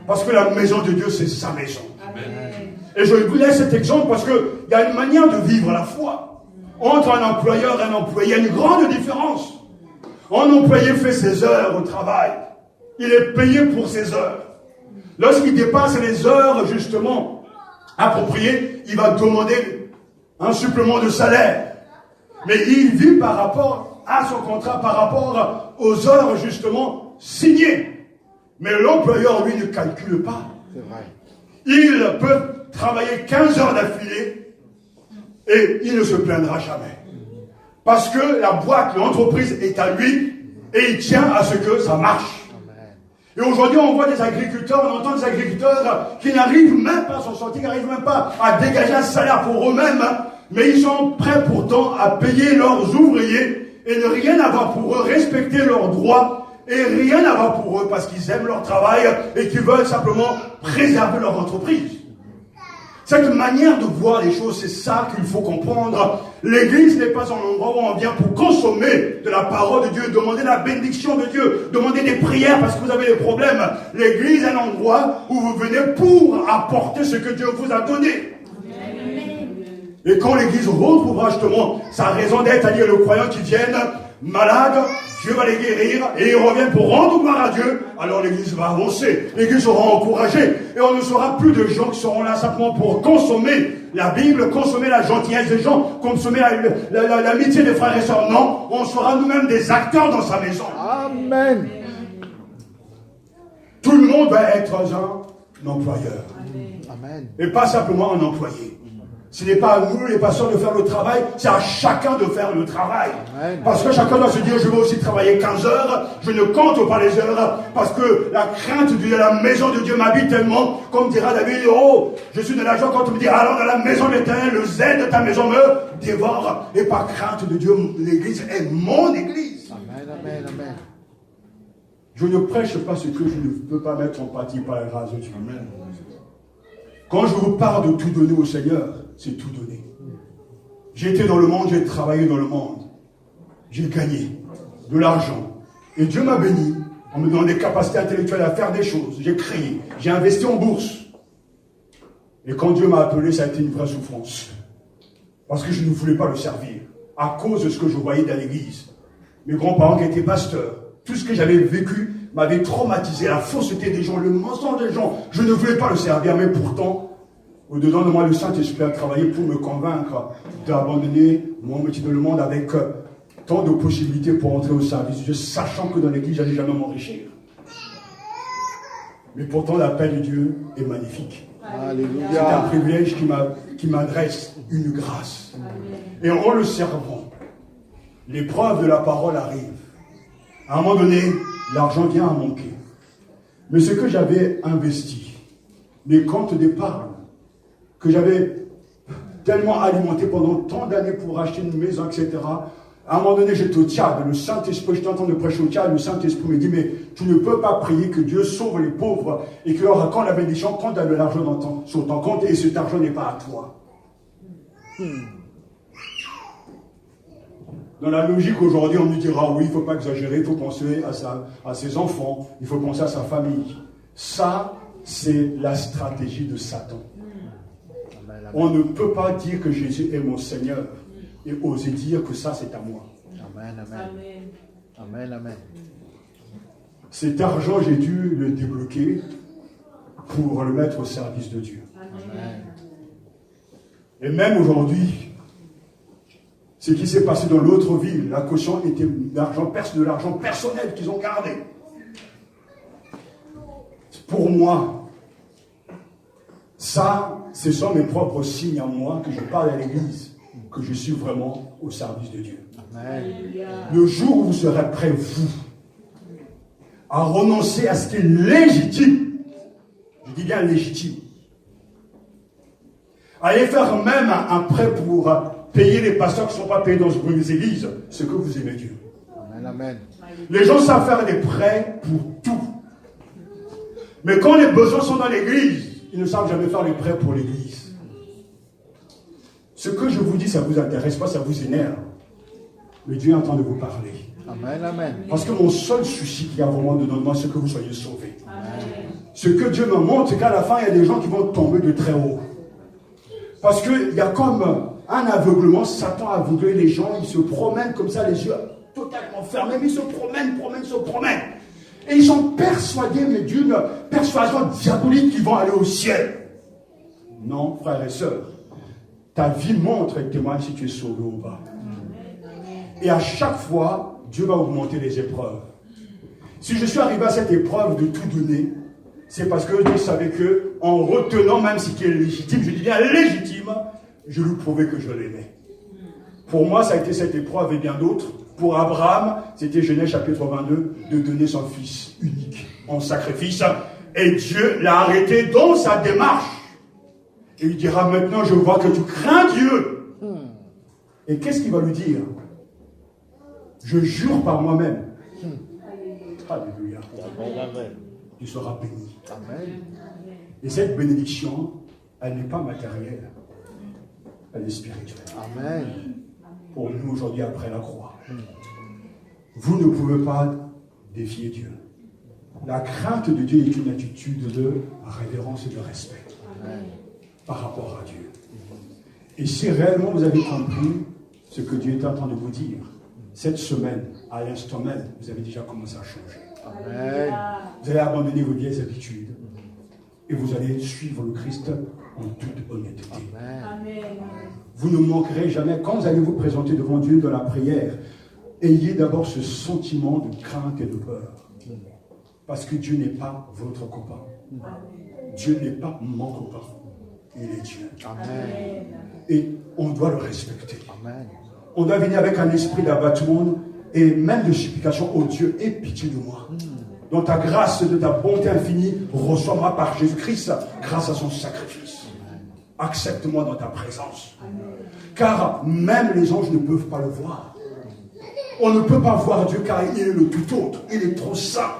Parce que la maison de Dieu, c'est sa maison. Amen. Et je vous laisse cet exemple parce qu'il y a une manière de vivre la foi. Entre un employeur et un employé, il y a une grande différence. Un employé fait ses heures au travail. Il est payé pour ses heures. Lorsqu'il dépasse les heures, justement, appropriées, il va demander un supplément de salaire. Mais il vit par rapport à son contrat, par rapport aux heures, justement, signées. Mais l'employeur, lui, ne calcule pas. C'est vrai. Il peut travailler 15 heures d'affilée et il ne se plaindra jamais. Parce que la boîte, l'entreprise est à lui et il tient à ce que ça marche. Et aujourd'hui, on voit des agriculteurs, on entend des agriculteurs qui n'arrivent même pas à s'en sortir, qui n'arrivent même pas à dégager un salaire pour eux-mêmes, mais ils sont prêts pourtant à payer leurs ouvriers et ne rien avoir pour eux, respecter leurs droits et rien avoir pour eux parce qu'ils aiment leur travail et qu'ils veulent simplement préserver leur entreprise. Cette manière de voir les choses, c'est ça qu'il faut comprendre. L'église n'est pas un endroit où on vient pour consommer de la parole de Dieu, demander la bénédiction de Dieu, demander des prières parce que vous avez des problèmes. L'église est un endroit où vous venez pour apporter ce que Dieu vous a donné. Et quand l'église retrouvera justement sa raison d'être, c'est-à-dire le croyant qui viennent malade, Dieu va les guérir et ils reviennent pour rendre gloire à Dieu, alors l'église va avancer, l'église sera encouragée et on ne sera plus de gens qui seront là simplement pour consommer la Bible, consommer la gentillesse des gens, consommer l'amitié des frères et sœurs. Non, on sera nous-mêmes des acteurs dans sa maison. Amen. Tout le monde va être un employeur. Amen. Et pas simplement un employé. Ce n'est pas à nous, les pasteurs, de faire le travail, c'est à chacun de faire le travail. Amen. Parce que chacun doit se dire, je vais aussi travailler 15 heures, je ne compte pas les heures, parce que la crainte de la maison de Dieu m'habite tellement, comme dira David, oh, je suis de la joie quand on me dit, allons dans la maison de l'Éternel, le zèle de ta maison me dévore, et par crainte de Dieu, l'église est mon église. Amen, amen, amen. Je ne prêche pas ce que je ne peux pas mettre en pratique par la grâce de Dieu. Amen. Quand je vous parle de tout donner au Seigneur, c'est tout donner. J'ai été dans le monde, j'ai travaillé dans le monde. J'ai gagné de l'argent. Et Dieu m'a béni en me donnant des capacités intellectuelles à faire des choses. J'ai créé, j'ai investi en bourse. Et quand Dieu m'a appelé, ça a été une vraie souffrance. Parce que je ne voulais pas le servir. À cause de ce que je voyais dans l'église. Mes grands-parents qui étaient pasteurs, tout ce que j'avais vécu m'avait traumatisé, la fausseté des gens, le mensonge des gens. Je ne voulais pas le servir, mais pourtant, au-dedans de moi, le Saint-Esprit a travaillé pour me convaincre d'abandonner mon métier dans le monde avec tant de possibilités pour entrer au service de Dieu, sachant que dans l'église, je n'allais jamais m'enrichir. Mais pourtant, l'appel de Dieu est magnifique. Alléluia. C'est un privilège qui m'adresse une grâce. Et en le servant, l'épreuve de la parole arrive. À un moment donné, l'argent vient à manquer. Mais ce que j'avais investi, mes comptes d'épargne, que j'avais tellement alimenté pendant tant d'années pour acheter une maison, etc. À un moment donné, j'étais au Tchad. Le Saint-Esprit, j'étais en train de prêcher au Tchad. Le Saint-Esprit me dit, mais tu ne peux pas prier que Dieu sauve les pauvres et que quand la bénédiction, quand tu as de l'argent sur ton compte et cet argent n'est pas à toi. Dans la logique aujourd'hui, on nous dira, oui, il ne faut pas exagérer, il faut penser à ses enfants, il faut penser à sa famille. Ça, c'est la stratégie de Satan. On ne peut pas dire que Jésus est mon Seigneur et oser dire que ça, c'est à moi. Amen, amen. Amen, amen. Cet argent, j'ai dû le débloquer pour le mettre au service de Dieu. Amen. Et même aujourd'hui, ce qui s'est passé dans l'autre ville, la caution était de l'argent personnel qu'ils ont gardé. Pour moi, ça, ce sont mes propres signes à moi que je parle à l'église, que je suis vraiment au service de Dieu. Amen. Le jour où vous serez prêts, vous, à renoncer à ce qui est légitime, je dis bien légitime, allez faire même un prêt pour payer les pasteurs qui ne sont pas payés dans une église, ce que vous aimez Dieu. Amen, amen. Les gens savent faire des prêts pour tout. Mais quand les besoins sont dans l'église, ils ne savent jamais faire les prêts pour l'église. Ce que je vous dis, ça ne vous intéresse pas, ça vous énerve. Mais Dieu est en train de vous parler. Amen, amen. Parce que mon seul souci qu'il y a vraiment dedans de moi, c'est que vous soyez sauvés. Ce que Dieu me montre, c'est qu'à la fin, il y a des gens qui vont tomber de très haut. Parce qu'il y a comme un aveuglement, Satan a aveuglé les gens, ils se promènent comme ça, les yeux totalement fermés, mais ils se promènent. Et ils sont persuadés, mais d'une persuasion diabolique, qu'ils vont aller au ciel. Non, frères et sœurs, ta vie montre et témoigne si tu es sauvé ou pas. Et à chaque fois, Dieu va augmenter les épreuves. Si je suis arrivé à cette épreuve de tout donner, c'est parce que Dieu savait que, en retenant même ce qui est légitime, je dis bien légitime, je lui prouvais que je l'aimais. Pour moi, ça a été cette épreuve et bien d'autres. Pour Abraham, c'était Genèse chapitre 22, de donner son fils unique en sacrifice. Et Dieu l'a arrêté dans sa démarche. Et il dira, maintenant je vois que tu crains Dieu. Et qu'est-ce qu'il va lui dire? Je jure par moi-même. Alléluia. Tu seras béni. Amen. Et cette bénédiction elle n'est pas matérielle, elle est spirituelle. Amen. Pour nous aujourd'hui après la croix. Vous ne pouvez pas défier Dieu. La crainte de Dieu est une attitude de révérence et de respect par rapport à Dieu. Et si réellement vous avez compris ce que Dieu est en train de vous dire, cette semaine, à l'instant même, vous avez déjà commencé à changer. Amen. Vous allez abandonner vos vieilles habitudes et vous allez suivre le Christ en toute honnêteté. Amen. Vous ne manquerez jamais, quand vous allez vous présenter devant Dieu dans la prière, ayez d'abord ce sentiment de crainte et de peur. Parce que Dieu n'est pas votre copain. Dieu n'est pas mon copain. Il est Dieu. Amen. Et on doit le respecter. Amen. On doit venir avec un esprit d'abattement et même de supplication. Oh Dieu, aie pitié de moi. Dans ta grâce, de ta bonté infinie, reçois-moi par Jésus-Christ grâce à son sacrifice. Accepte-moi dans ta présence. Car même les anges ne peuvent pas le voir. On ne peut pas voir Dieu car il est le tout autre. Il est trop saint.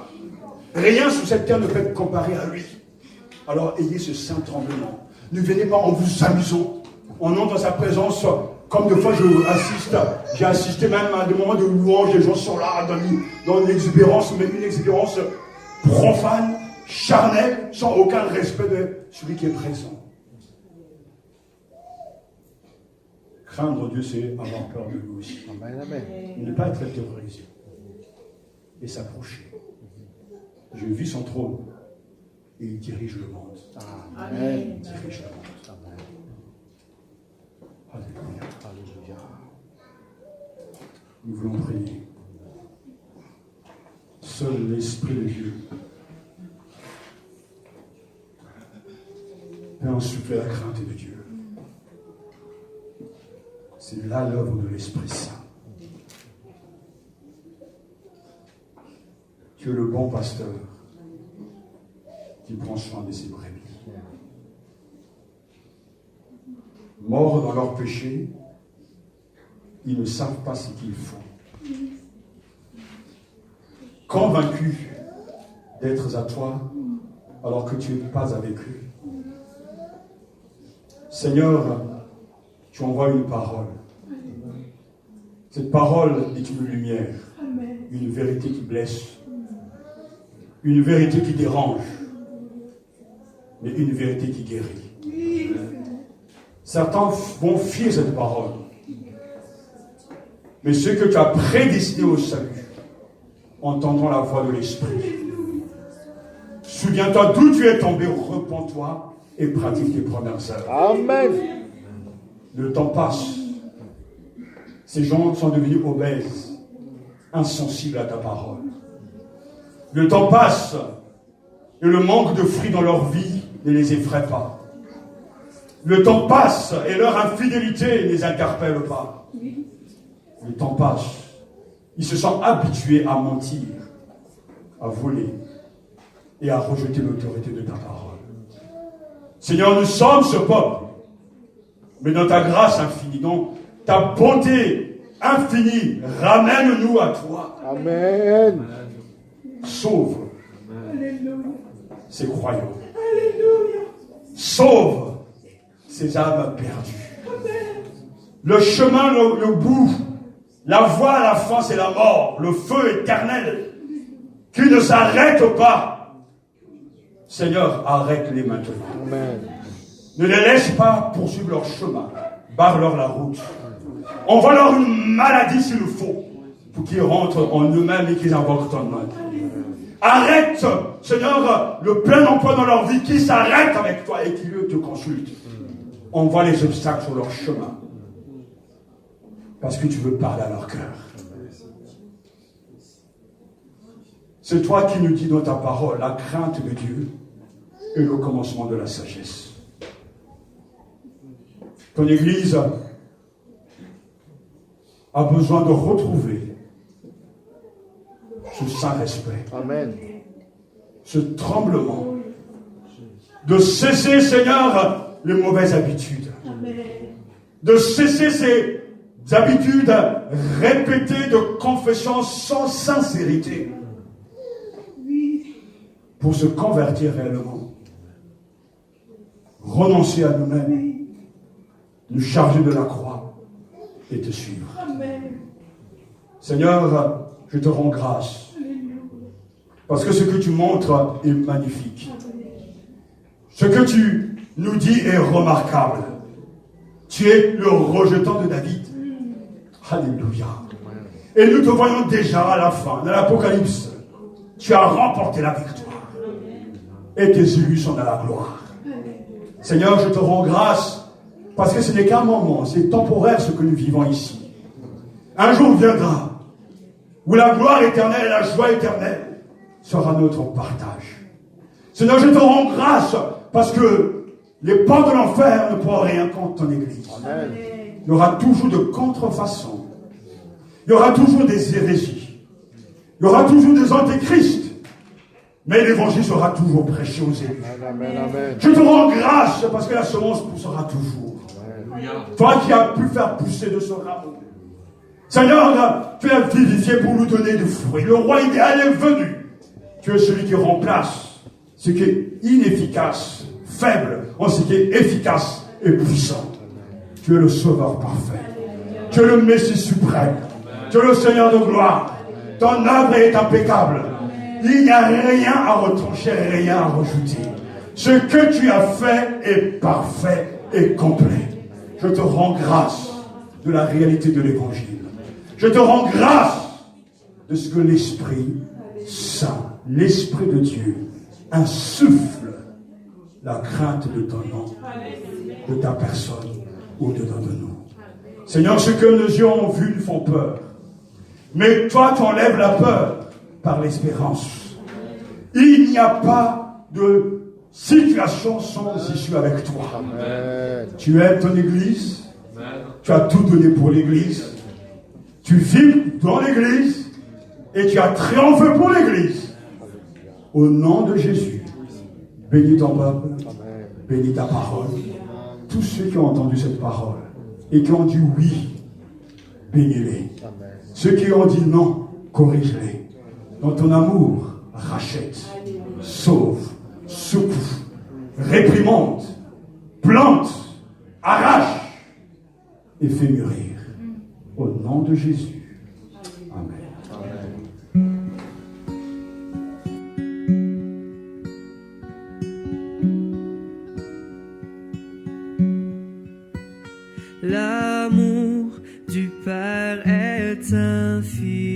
Rien sur cette terre ne peut être comparé à lui. Alors ayez ce saint tremblement. Ne venez pas en vous amusant. On entre dans sa présence. Comme des fois j'ai assisté même à des moments de louange, les gens sont là dans une exubérance, mais une exubérance profane, charnelle, sans aucun respect de celui qui est présent. Craindre Dieu, c'est avoir peur de lui aussi. Amen. Amen. Ne pas être terrorisé et s'approcher. Je vis son trône et il dirige le monde. Amen. Il dirige le monde. Amen. Alléluia. Alléluia. Nous voulons prier. Seul l'Esprit de Dieu peut insuffler la crainte de Dieu. C'est là l'œuvre de l'Esprit Saint. Tu es le bon pasteur qui prend soin de ses brebis. Morts dans leurs péchés, ils ne savent pas ce qu'ils font. Convaincus d'être à toi alors que tu n'es pas avec eux. Seigneur, tu envoies une parole. Cette parole est une lumière, une vérité qui blesse, une vérité qui dérange, mais une vérité qui guérit. Certains vont fuir cette parole. Mais ceux que tu as prédestinés au salut entendront la voix de l'Esprit. Souviens-toi d'où tu es tombé, repens-toi et pratique tes premières œuvres. Amen. Le temps passe. Ces gens sont devenus obèses, insensibles à ta parole. Le temps passe et le manque de fruits dans leur vie ne les effraie pas. Le temps passe et leur infidélité ne les interpelle pas. Le temps passe. Ils se sont habitués à mentir, à voler et à rejeter l'autorité de ta parole. Seigneur, nous sommes ce peuple, mais dans ta grâce infinie, dans ta bonté infinie, ramène-nous à toi. Amen. Sauve ces croyants. Sauve ces âmes perdues. Le chemin, le bout, la voie à la fin, c'est la mort, le feu éternel qui ne s'arrête pas. Seigneur, arrête-les maintenant. Amen. Ne les laisse pas poursuivre leur chemin. Barre-leur la route. Envoie-leur une maladie s'il le faut, pour qu'ils rentrent en eux-mêmes et qu'ils invoquent ton nom. Arrête, Seigneur, le plein emploi dans leur vie, qui s'arrête avec toi et qui te consulte. Envoie les obstacles sur leur chemin. Parce que tu veux parler à leur cœur. C'est toi qui nous dis dans ta parole, la crainte de Dieu est le commencement de la sagesse. Ton Église a besoin de retrouver ce saint respect. Amen. Ce tremblement. De cesser, Seigneur, les mauvaises habitudes. De cesser ces habitudes répétées de confession sans sincérité. Pour se convertir réellement. renoncer à nous-mêmes, nous charger de la croix et te suivre. Seigneur, je te rends grâce parce que ce que tu montres est magnifique. Ce que tu nous dis est remarquable. Tu es le rejetant de David. Alléluia. Et nous te voyons déjà à la fin, dans l'Apocalypse. Tu as remporté la victoire. Et tes élus sont dans la gloire. Seigneur, je te rends grâce parce que ce n'est qu'un moment, c'est temporaire ce que nous vivons ici. Un jour viendra où la gloire éternelle et la joie éternelle sera notre partage. Seigneur, je te rends grâce parce que les portes de l'enfer ne pourront rien contre ton Église. Amen. Il y aura toujours de contrefaçons. Il y aura toujours des hérésies. Il y aura toujours des antéchrists. Mais l'évangile sera toujours prêché aux élus. Amen, amen. Je te rends grâce parce que la semence poussera toujours. Toi qui as pu faire pousser de ce rameau. Seigneur, tu as vivifié pour nous donner du fruit. Le roi idéal est venu. Tu es celui qui remplace ce qui est inefficace, faible, en ce qui est efficace et puissant. Tu es le sauveur parfait. Tu es le Messie suprême. Tu es le Seigneur de gloire. Ton œuvre est impeccable. Il n'y a rien à retrancher, rien à rajouter. Ce que tu as fait est parfait et complet. Je te rends grâce de la réalité de l'Évangile. Je te rends grâce de ce que l'Esprit Saint, l'Esprit de Dieu, insuffle la crainte de ton nom, de ta personne ou de nous. Seigneur, ce que nos yeux ont vu nous font peur. Mais toi, tu enlèves la peur par l'espérance. Il n'y a pas de situation sans issue avec toi. Amen. Tu aimes ton Église. Tu as tout donné pour l'Église. Tu vis dans l'Église. Et tu as triomphé pour l'Église. Au nom de Jésus, bénis ton peuple. Bénis ta parole. Tous ceux qui ont entendu cette parole et qui ont dit oui, bénis-les. Ceux qui ont dit non, corrige-les. Dans ton amour, rachète, sauve, secoue, réprimande, plante, arrache et fais mûrir. Au nom de Jésus. Amen. L'amour du Père est infini.